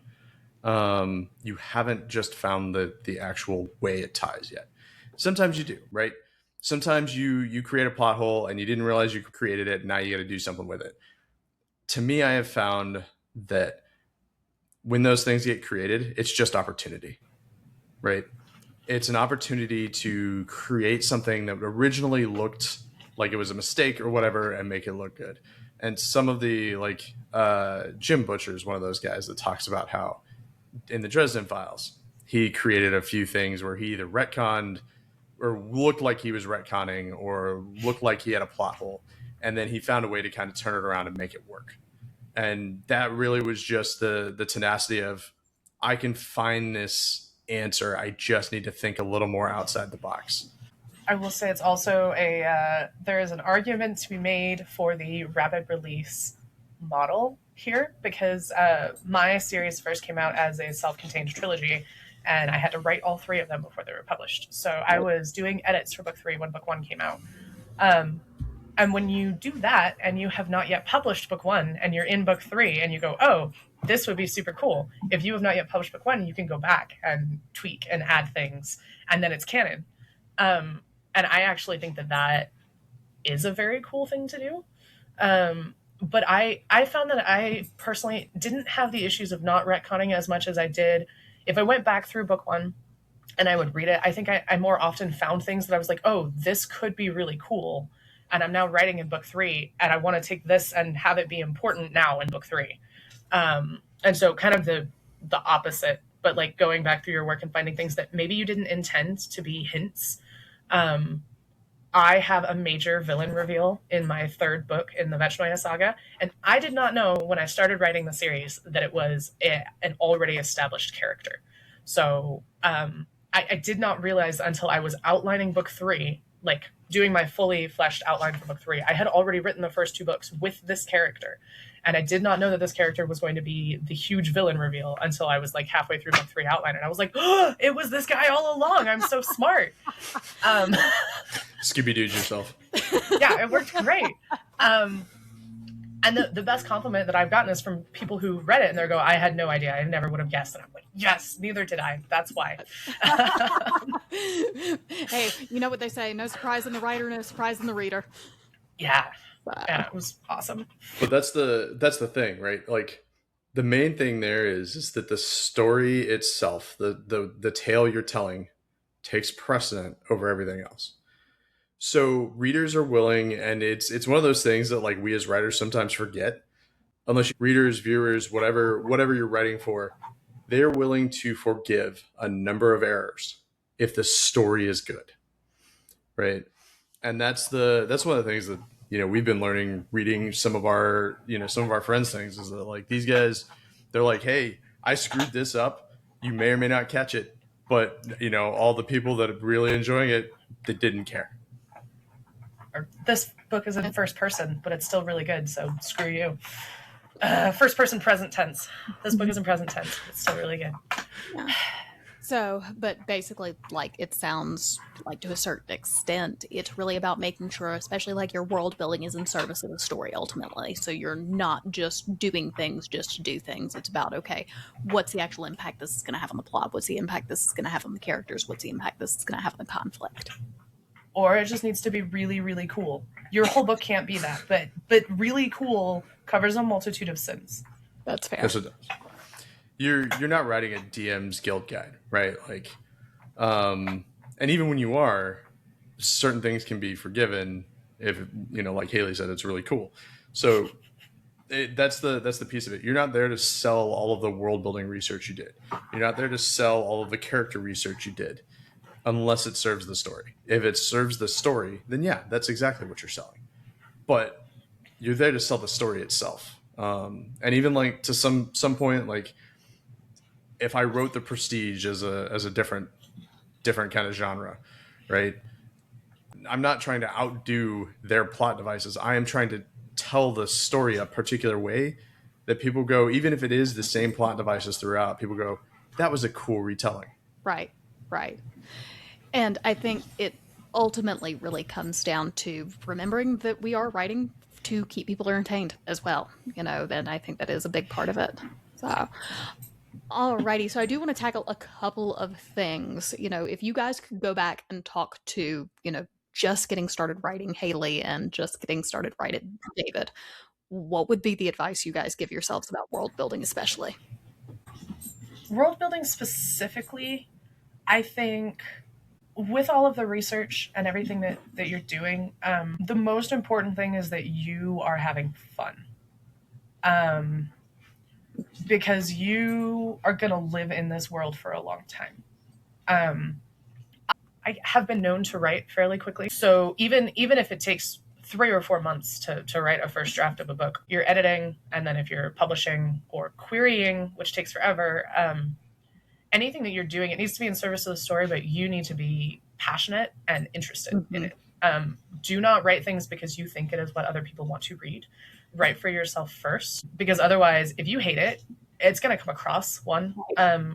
you haven't just found the actual way it ties yet. Sometimes you do, right? Sometimes you create a plot hole and you didn't realize you created it, and now you got to do something with it. To me, I have found that when those things get created, it's just opportunity, right? It's an opportunity to create something that originally looked like it was a mistake or whatever and make it look good. And some of the, like, Jim Butcher is one of those guys that talks about how in the Dresden Files, he created a few things where he either retconned or looked like he was retconning or looked like he had a plot hole. And then he found a way to kind of turn it around and make it work. And that really was just the tenacity of, I can find this answer. I just need to think a little more outside the box. I will say it's also there is an argument to be made for the rapid release model here, because my series first came out as a self-contained trilogy, and I had to write all 3 of them before they were published. So I was doing edits for book 3 when book 1 came out. And when you do that and you have not yet published book 1 and you're in book 3 and you go, oh, this would be super cool. If you have not yet published book 1, you can go back and tweak and add things, and then it's canon. And I actually think that is a very cool thing to do. But I found that I personally didn't have the issues of not retconning as much as I did. If I went back through book 1 and I would read it, I think I more often found things that I was like, oh, this could be really cool. And I'm now writing in book 3, and I want to take this and have it be important now in book 3. And so kind of the opposite, but like going back through your work and finding things that maybe you didn't intend to be hints. I have a major villain reveal in my 3rd book in the Vechnaya saga, and I did not know when I started writing the series that it was an already established character. So I did not realize until I was outlining book 3, like doing my fully fleshed outline for book 3. I had already written the first 2 books with this character, and I did not know that this character was going to be the huge villain reveal until I was like halfway through book 3 outline, and I was like, oh, it was this guy all along. I'm so smart. Scooby-Dooed yourself. Yeah, it worked great. And the best compliment that I've gotten is from people who read it and they go, I had no idea. I never would have guessed. And I'm like, yes, neither did I. That's why. Hey, you know what they say? No surprise in the writer, no surprise in the reader. Yeah. Yeah, it was awesome. But that's the thing, right? Like, the main thing there is that the story itself, the tale you're telling, takes precedent over everything else. So readers are willing, and it's one of those things that, like, we as writers sometimes forget. Unless readers, viewers, whatever you're writing for, they're willing to forgive a number of errors if the story is good, right? And that's one of the things that, you know, we've been learning reading some of our friends' things, is that, like, these guys, they're like, hey, I screwed this up. You may or may not catch it, but, you know, all the people that are really enjoying it, they didn't care. This book is in first person, but it's still really good, so screw you. First person present tense. This book is in present tense. It's still really good. Yeah. So, but basically, like, it sounds like, to a certain extent, it's really about making sure, especially like your world building is in service of the story ultimately. So you're not just doing things just to do things. It's about, okay, what's the actual impact this is going to have on the plot? What's the impact this is going to have on the characters? What's the impact this is going to have on the conflict? Or it just needs to be really, really cool. Your whole book can't be that, but really cool covers a multitude of sins. That's fair. Yes, it does. You're not writing a DM's guild guide, right? Like, and even when you are, certain things can be forgiven if, you know, like Haley said, it's really cool. So that's the piece of it. You're not there to sell all of the world building research you did. You're not there to sell all of the character research you did, unless it serves the story. If it serves the story, then yeah, that's exactly what you're selling. But you're there to sell the story itself. And even, like, to some point, like, if I wrote The Prestige as a different kind of genre, right? I'm not trying to outdo their plot devices. I am trying to tell the story a particular way that people go, even if it is the same plot devices throughout, people go, that was a cool retelling. Right. And I think it ultimately really comes down to remembering that we are writing to keep people entertained as well. You know, then I think that is a big part of it. So, alrighty. So I do want to tackle a couple of things. You know, if you guys could go back and talk to, you know, just getting started writing Haley and just getting started writing David, what would be the advice you guys give yourselves about world building, especially? World building specifically, I think with all of the research and everything that you're doing, the most important thing is that you are having fun. Because you are going to live in this world for a long time. I have been known to write fairly quickly. So even if it takes 3 or 4 months to write a first draft of a book, you're editing, and then if you're publishing or querying, which takes forever, anything that you're doing, it needs to be in service of the story, but you need to be passionate and interested in it. Do not write things because you think it is what other people want to read. Write for yourself first, because otherwise, if you hate it, it's going to come across one.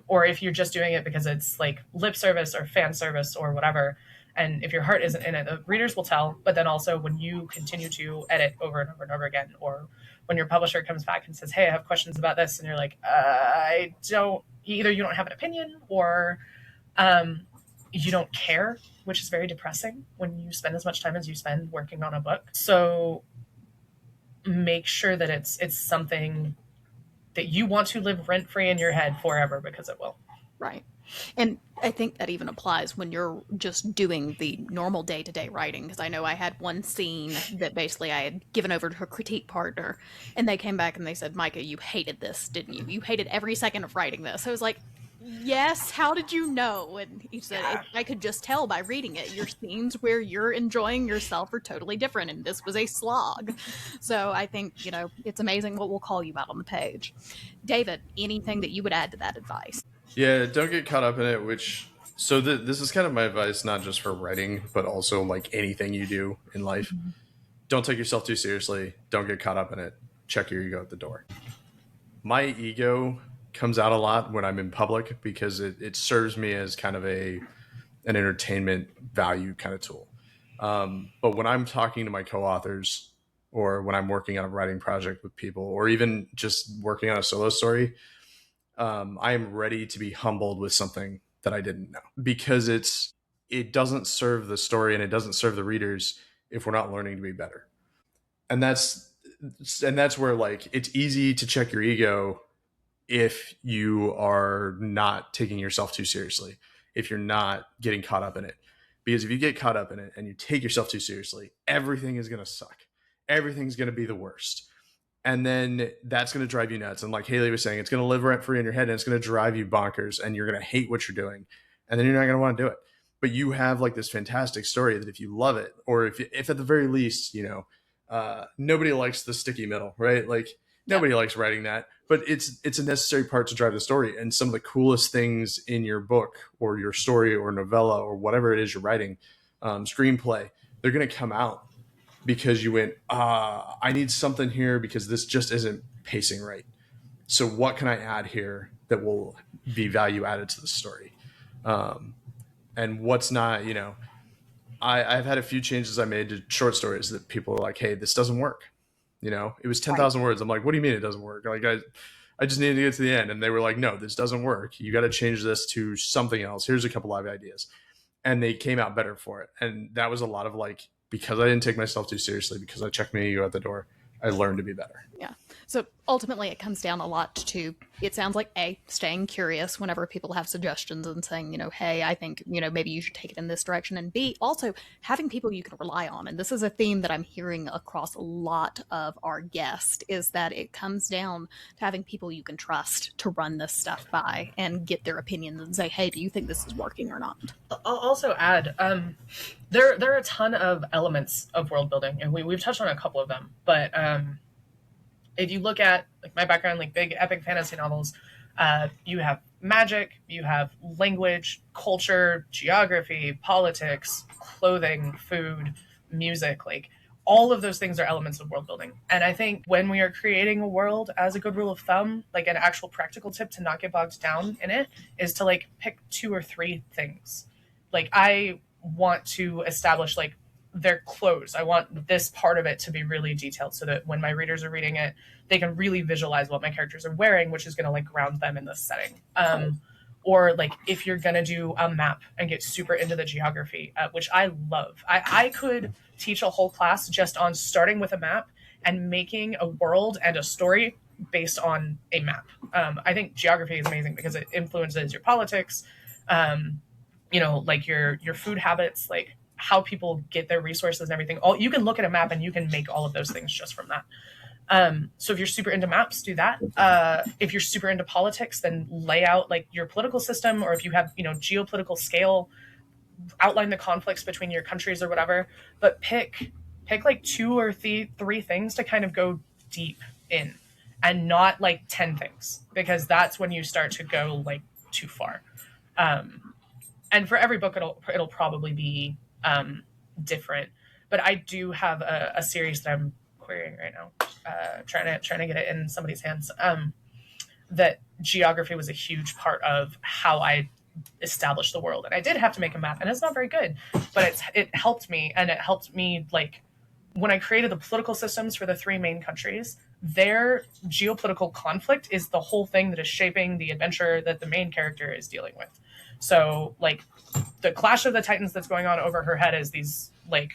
Or if you're just doing it because it's like lip service or fan service or whatever, and if your heart isn't in it, the readers will tell. But then also when you continue to edit over and over and over again, or when your publisher comes back and says, hey, I have questions about this, and you're like, I don't, either you don't have an opinion, or you don't care, which is very depressing when you spend as much time as you spend working on a book. So make sure that it's something that you want to live rent-free in your head forever, because it will. Right. And I think that even applies when you're just doing the normal day-to-day writing, because I know I had one scene that basically I had given over to a critique partner, and they came back and they said, Micah, you hated this, didn't you? You hated every second of writing this. I was like, yes, how did you know? And he said, I could just tell by reading it. Your scenes where you're enjoying yourself are totally different, and this was a slog. So I think, it's amazing what we'll call you out on the page. David, anything that you would add to that advice? Yeah, don't get caught up in it, this is kind of my advice, not just for writing, but also like anything you do in life. Mm-hmm. Don't take yourself too seriously. Don't get caught up in it. Check your ego at the door. My ego comes out a lot when I'm in public because it serves me as kind of an entertainment value kind of tool. But when I'm talking to my co-authors, or when I'm working on a writing project with people, or even just working on a solo story, I am ready to be humbled with something that I didn't know, because it doesn't serve the story and it doesn't serve the readers if we're not learning to be better. And that's where, like, it's easy to check your ego if you are not taking yourself too seriously, if you're not getting caught up in it. Because if you get caught up in it and you take yourself too seriously, everything is going to suck. Everything's going to be the worst. And then that's going to drive you nuts. And like Haley was saying, it's going to live rent free in your head, and it's going to drive you bonkers, and you're going to hate what you're doing. And then you're not going to want to do it. But you have like this fantastic story that if you love it, or if at the very least, nobody likes the sticky middle, right? Like nobody likes writing that, but it's a necessary part to drive the story. And some of the coolest things in your book or your story or novella or whatever it is you're writing, screenplay, they're going to come out because you went, I need something here because this just isn't pacing right. So what can I add here that will be value added to the story? And what's not, I've had a few changes I made to short stories that people are like, hey, this doesn't work. It was 10,000 words. I'm like, what do you mean it doesn't work? Like, I just needed to get to the end. And they were like, no, this doesn't work. You got to change this to something else. Here's a couple live ideas. And they came out better for it. And that was a lot of like, because I didn't take myself too seriously, because I checked my ego at the door, I learned to be better. Yeah. So ultimately it comes down a lot to, it sounds like A, staying curious whenever people have suggestions and saying, hey, I think, maybe you should take it in this direction. And B, also having people you can rely on. And this is a theme that I'm hearing across a lot of our guests, is that it comes down to having people you can trust to run this stuff by and get their opinions and say, hey, do you think this is working or not? I'll also add, there are a ton of elements of world building, and we've touched on a couple of them, but if you look at like my background, like big epic fantasy novels, you have magic, you have language, culture, geography, politics, clothing, food, music, like all of those things are elements of world building. And I think when we are creating a world, as a good rule of thumb, like an actual practical tip to not get bogged down in it, is to like pick 2 or 3 things. Like I want to establish like their clothes. I want this part of it to be really detailed so that when my readers are reading it, they can really visualize what my characters are wearing, which is going to like ground them in this setting. Or like if you're going to do a map and get super into the geography, which I love. I could teach a whole class just on starting with a map and making a world and a story based on a map. I think geography is amazing because it influences your politics, like your food habits, like how people get their resources and everything. You can look at a map and you can make all of those things just from that. So if you're super into maps, do that. If you're super into politics, then lay out like your political system, or if you have, geopolitical scale, outline the conflicts between your countries or whatever. But pick like 2 or 3 things to kind of go deep in, and not like 10 things, because that's when you start to go like too far. And for every book, it'll probably be different. But I do have a series that I'm querying right now, trying to get it in somebody's hands. That geography was a huge part of how I established the world, and I did have to make a map, and it's not very good, but it helped me, and it helped me like when I created the political systems for the 3 main countries. Their geopolitical conflict is the whole thing that is shaping the adventure that the main character is dealing with. So like the Clash of the Titans that's going on over her head is these like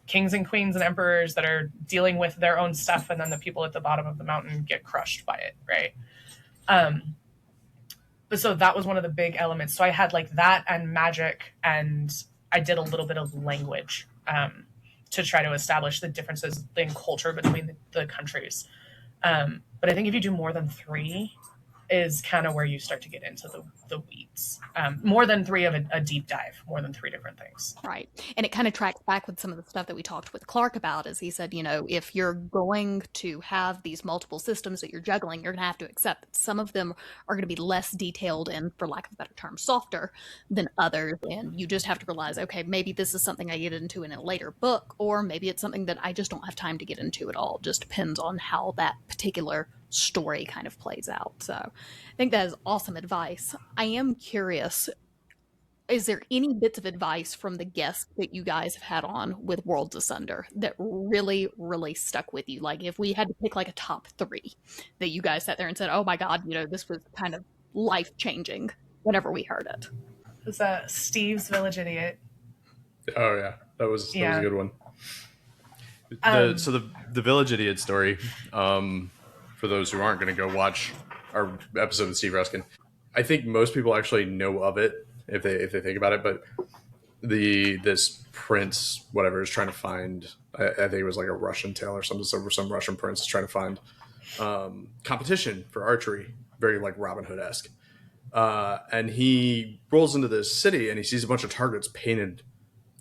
kings and queens and emperors that are dealing with their own stuff, and then the people at the bottom of the mountain get crushed by it, right? But so that was one of the big elements. So I had like that and magic, and I did a little bit of language to try to establish the differences in culture between the countries. But I think if you do more than 3 is kind of where you start to get into the weeds. More than 3 of a deep dive, more than 3 different things. Right. And it kind of tracks back with some of the stuff that we talked with Clark about, as he said, if you're going to have these multiple systems that you're juggling, you're going to have to accept that some of them are going to be less detailed and, for lack of a better term, softer than others. And you just have to realize, okay, maybe this is something I get into in a later book, or maybe it's something that I just don't have time to get into at all. It just depends on how that particular story kind of plays out. So I think that is awesome advice. I am curious, is there any bits of advice from the guests that you guys have had on with Worlds Asunder that really, really stuck with you? Like if we had to pick like a top 3 that you guys sat there and said, oh my God, this was kind of life-changing whenever we heard it. It was Steve's Village Idiot. Oh yeah, that was a good one. So the Village Idiot story, for those who aren't going to go watch our episode with Steve Ruskin, I think most people actually know of it if they think about it. But this prince, whatever, is trying to find. I think it was like a Russian tale or something. So some Russian prince is trying to find competition for archery, very like Robin Hood-esque. And he rolls into this city and he sees a bunch of targets painted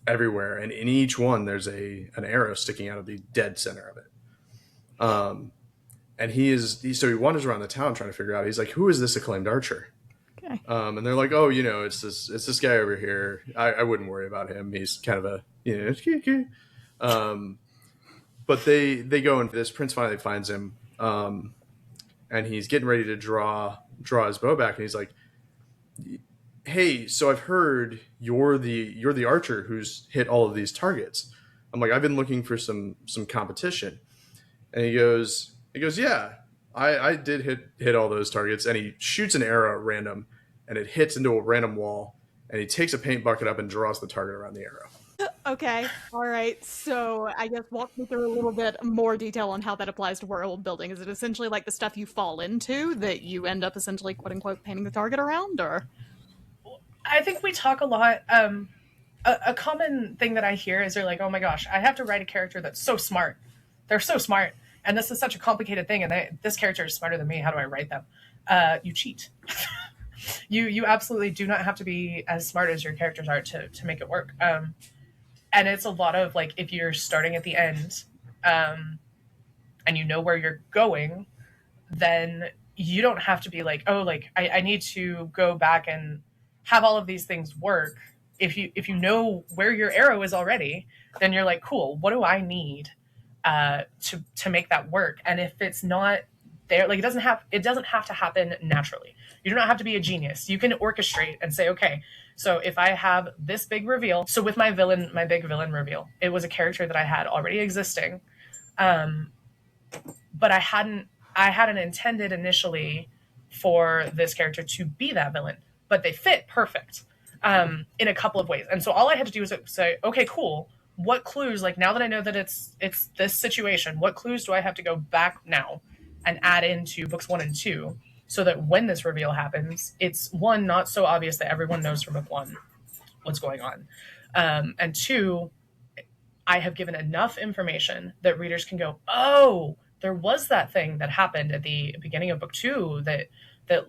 everywhere, and in each one there's an arrow sticking out of the dead center of it. And so he wanders around the town trying to figure out. He's like, "Who is this acclaimed archer?" Okay. And they're like, "Oh, it's this guy over here. I wouldn't worry about him. He's kind of but they go, and this prince finally finds him, and he's getting ready to draw his bow back, and he's like, "Hey, so I've heard you're the archer who's hit all of these targets." I'm like, "I've been looking for some competition," and he goes, "Yeah, I did hit all those targets." And he shoots an arrow at random, and it hits into a random wall, and he takes a paint bucket up and draws the target around the arrow. Okay, all right. So I guess walk me through a little bit more detail on how that applies to world building. Is it essentially like the stuff you fall into that you end up essentially, quote unquote, painting the target around, or? I think we talk a lot. A common thing that I hear is they're like, "Oh my gosh, I have to write a character that's so smart. They're so smart. And this is such a complicated thing, and this character is smarter than me. How do I write them?" You cheat. You absolutely do not have to be as smart as your characters are to make it work. And it's a lot of like, if you're starting at the end, and you know where you're going, then you don't have to be like, "Oh, like I need to go back and have all of these things work." If you know where your arrow is already, then you're like, "Cool, what do I need to make that work?" And if it's not there, like it doesn't have to happen naturally. You do not have to be a genius. You can orchestrate and say, "Okay, so if I have this big reveal," so with my big villain reveal, it was a character that I had already existing, but I hadn't intended initially for this character to be that villain, but they fit perfect in a couple of ways. And so all I had to do was say, "Okay, cool. what clues, like now that I know that it's this situation, what clues do I have to go back now and add into books 1 and 2 so that when this reveal happens, it's one, not so obvious that everyone knows from book 1 what's going on, and 2, I have given enough information that readers can go, oh, there was that thing that happened at the beginning of book 2 that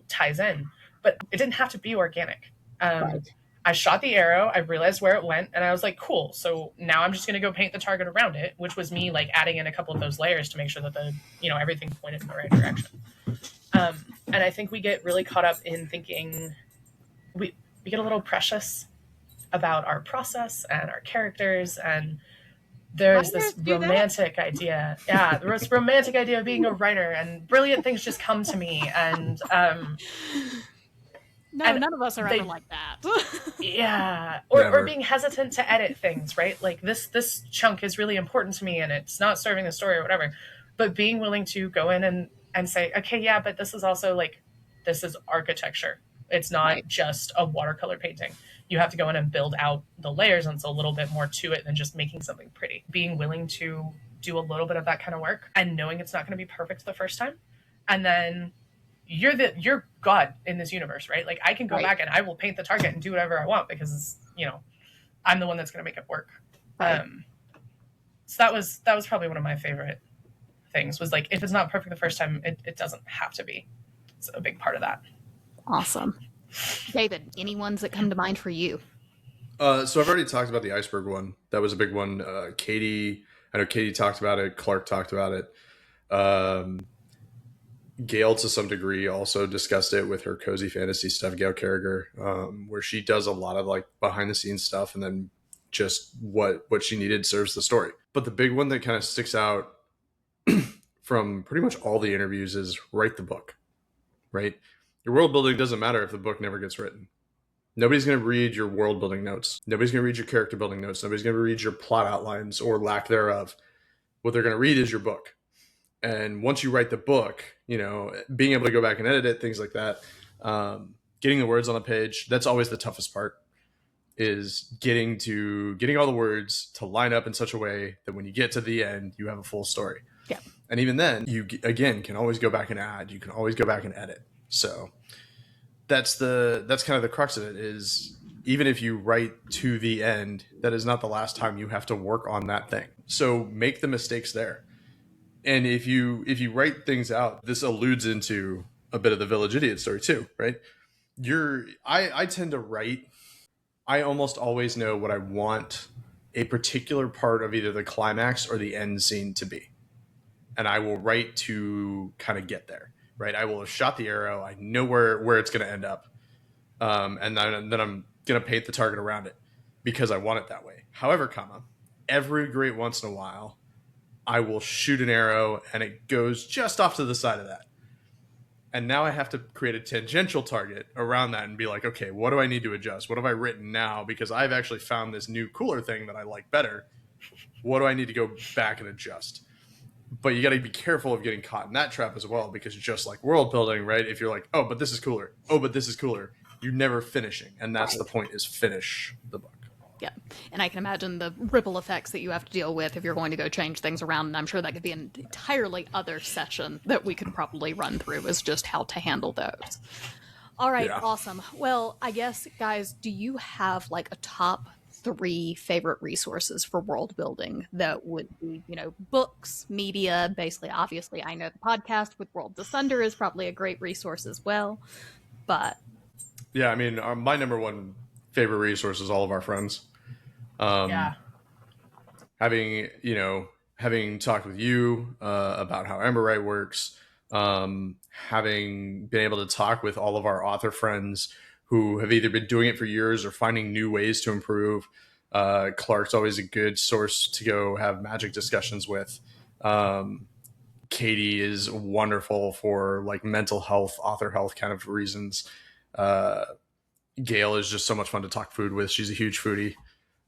ties in, but it didn't have to be organic. Right. I shot the arrow, I realized where it went, and I was like, cool. So now I'm just going to go paint the target around it, which was me like adding in a couple of those layers to make sure that everything pointed in the right direction. And I think we get really caught up in thinking we get a little precious about our process and our characters, and there's this romantic idea. Yeah, there was romantic idea of being a writer, and brilliant things just come to me, and none of us are ever like that. Yeah, or being hesitant to edit things, right? Like this chunk is really important to me, and it's not serving the story or whatever. But being willing to go in and say, okay, yeah, but this is also like, this is architecture. It's not just a watercolor painting. You have to go in and build out the layers, and it's a little bit more to it than just making something pretty. Being willing to do a little bit of that kind of work and knowing it's not going to be perfect the first time, and then you're God in this universe, right? Like I can go back and I will paint the target and do whatever I want because I'm the one that's going to make it work. Right. So that was probably one of my favorite things, was like, if it's not perfect the first time, it doesn't have to be. It's a big part of that. Awesome. David, any ones that come to mind for you? So I've already talked about the iceberg one. That was a big one. I know Katie talked about it. Clark talked about it. Gail, to some degree, also discussed it with her cozy fantasy stuff, Gail Carriger, where she does a lot of like behind the scenes stuff, and then just what she needed serves the story. But the big one that kind of sticks out from pretty much all the interviews is write the book, right? Your world building doesn't matter if the book never gets written. Nobody's going to read your world building notes. Nobody's going to read your character building notes. Nobody's going to read your plot outlines or lack thereof. What they're going to read is your book. And once you write the book, being able to go back and edit it, things like that, getting the words on the page, that's always the toughest part, is getting all the words to line up in such a way that when you get to the end, you have a full story. Yeah. And even then, you, again, can always go back and add. You can always go back and edit. So that's kind of the crux of it, is even if you write to the end, that is not the last time you have to work on that thing. So make the mistakes there. And if you write things out, this alludes into a bit of the Village Idiot story too, right? I tend to write. I almost always know what I want a particular part of either the climax or the end scene to be. And I will write to kind of get there, right? I will have shot the arrow. I know where it's going to end up. And then I'm going to paint the target around it because I want it that way. However, every great once in a while, I will shoot an arrow and it goes just off to the side of that. And now I have to create a tangential target around that and be like, okay, what do I need to adjust? What have I written now? Because I've actually found this new cooler thing that I like better. What do I need to go back and adjust? But you got to be careful of getting caught in that trap as well, because just like world building, right? If you're like, oh, but this is cooler. Oh, but this is cooler. You're never finishing. And that's the point, is finish the book. Yeah. And I can imagine the ripple effects that you have to deal with if you're going to go change things around. And I'm sure that could be an entirely other session that we could probably run through, is just how to handle those. All right. Yeah. Awesome. Well, I guess, guys, do you have like a top 3 favorite resources for world building that would be, books, media, basically? Obviously, I know the podcast with Worlds Asunder is probably a great resource as well. But yeah, I mean, my number one favorite resource is all of our friends. Having talked with you about how EmberWrite works, having been able to talk with all of our author friends who have either been doing it for years or finding new ways to improve. Clark's always a good source to go have magic discussions with. Katie is wonderful for like mental health, author health kind of reasons. Gail is just so much fun to talk food with. She's a huge foodie.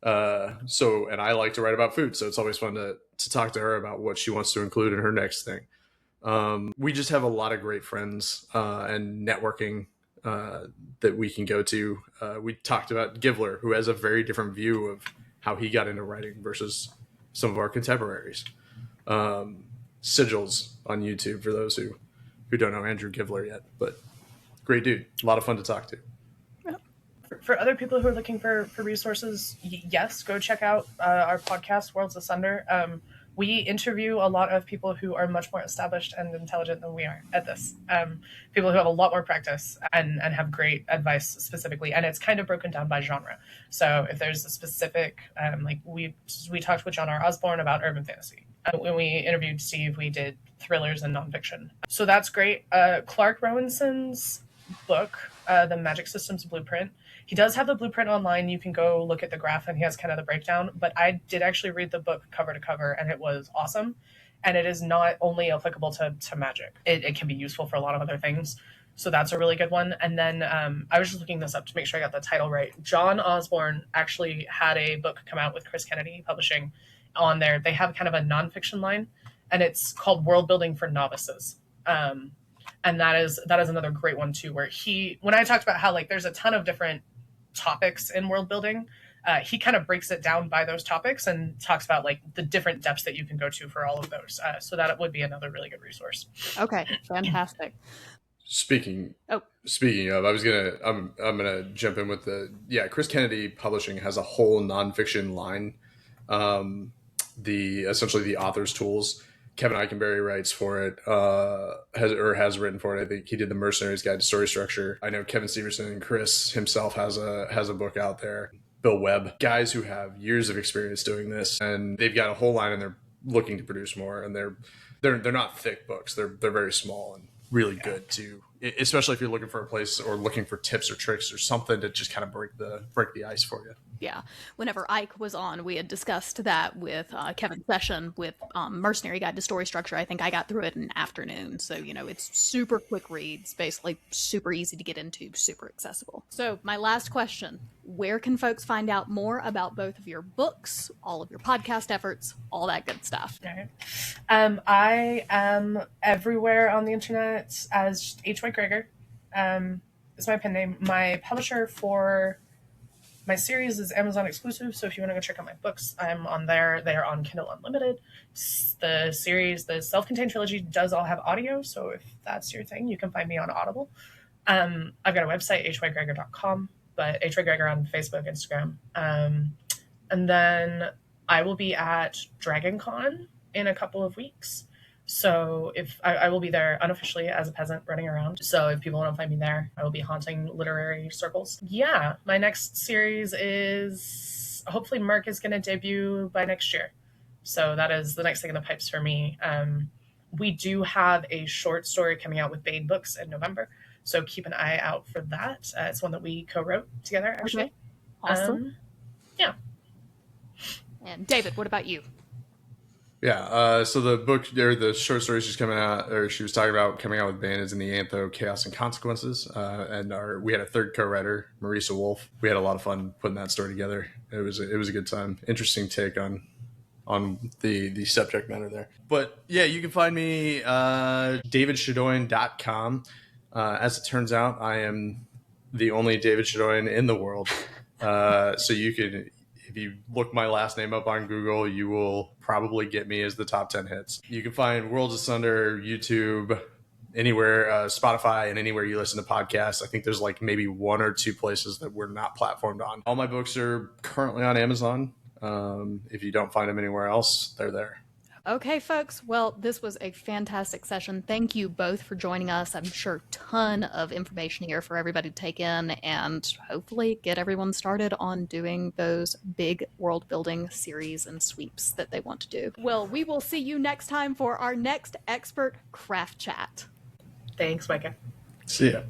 And I like to write about food. So it's always fun to talk to her about what she wants to include in her next thing. We just have a lot of great friends, and networking, that we can go to. We talked about Givler, who has a very different view how he got into writing versus some of our contemporaries. Sigils on YouTube for those who don't know Andrew Givler yet, but great dude, a lot of fun to talk to. For other people who are looking for resources, yes, go check out our podcast, Worlds Asunder. We interview a lot of people who are much more established and intelligent than we are at this. People who have a lot more practice and have great advice specifically. And it's kind of broken down by genre. So if there's a specific, like we talked with John R. Osborne about urban fantasy. When we interviewed Steve, we did thrillers and nonfiction. So that's great. Clark Rowinson's book, The Magic Systems Blueprint, he does have the blueprint online. You can go look at the graph and he has kind of the breakdown, but I did actually read the book cover to cover and it was awesome. And it is not only applicable to magic. It can be useful for a lot of other things. So that's a really good one. And then I was just looking this up to make sure I got the title right. John Osborne actually had a book come out with Chris Kennedy Publishing on there. They have kind of a nonfiction line and it's called World Building for Novices. And that is another great one too, where when I talked about how like there's a ton of different topics in world building, he kind of breaks it down by those topics and talks about like the different depths that you can go to for all of those. So that would be another really good resource. Okay, fantastic. Speaking of, I'm gonna jump in with Chris Kennedy Publishing has a whole nonfiction line, essentially the author's tools. Kevin Eikenberry writes for it, has written for it. I think he did the Mercenaries Guide to Story Structure. I know Kevin Severson and Chris himself has a book out there. Bill Webb, guys who have years of experience doing this, and they've got a whole line, and they're looking to produce more. And they're not thick books. They're very small and really good too. Especially if you're looking for a place or looking for tips or tricks or something to just kind of break the ice for you. Yeah. Whenever Ike was on, we had discussed that with Kevin's session with Mercenary Guide to Story Structure. I think I got through it in an afternoon. So, it's super quick reads, basically super easy to get into, super accessible. So my last question, where can folks find out more about both of your books, all of your podcast efforts, all that good stuff? Okay. I am everywhere on the internet as H.Y. Gregor. Is my pen name. My publisher for my series is Amazon exclusive, so if you want to go check out my books, I'm on there. They are on Kindle Unlimited. The series, the self-contained trilogy, does all have audio, so if that's your thing, you can find me on Audible. I've got a website, hygregor.com, but hygregor on Facebook, Instagram. And then I will be at DragonCon in a couple of weeks. So if I will be there unofficially as a peasant running around. So if people want to find me there, I will be haunting literary circles. Yeah, my next series is hopefully Mark is going to debut by next year. So that is the next thing in the pipes for me. We do have a short story coming out with Bade Books in November. So keep an eye out for that. It's one that we co-wrote together, actually. Okay. Awesome. Yeah. And David, what about you? Yeah, so the book, or the short story she's coming out, or she was talking about coming out with Bandits in the Antho, Chaos and Consequences, and we had a third co-writer, Marisa Wolf. We had a lot of fun putting that story together. It was a good time. Interesting take on the subject matter there. But yeah, you can find me davidshadoin.com. As it turns out, I am the only David Shadoin in the world. So you can, if you look my last name up on Google, you will probably get me as the top 10 hits. You can find Worlds Asunder, YouTube, anywhere, Spotify, and anywhere you listen to podcasts. I think there's like maybe one or two places that we're not platformed on. All my books are currently on Amazon. If you don't find them anywhere else, they're there. Okay, folks. Well, this was a fantastic session. Thank you both for joining us. I'm sure a ton of information here for everybody to take in and hopefully get everyone started on doing those big world building series and sweeps that they want to do. Well, we will see you next time for our next expert craft chat. Thanks, Micah. See ya.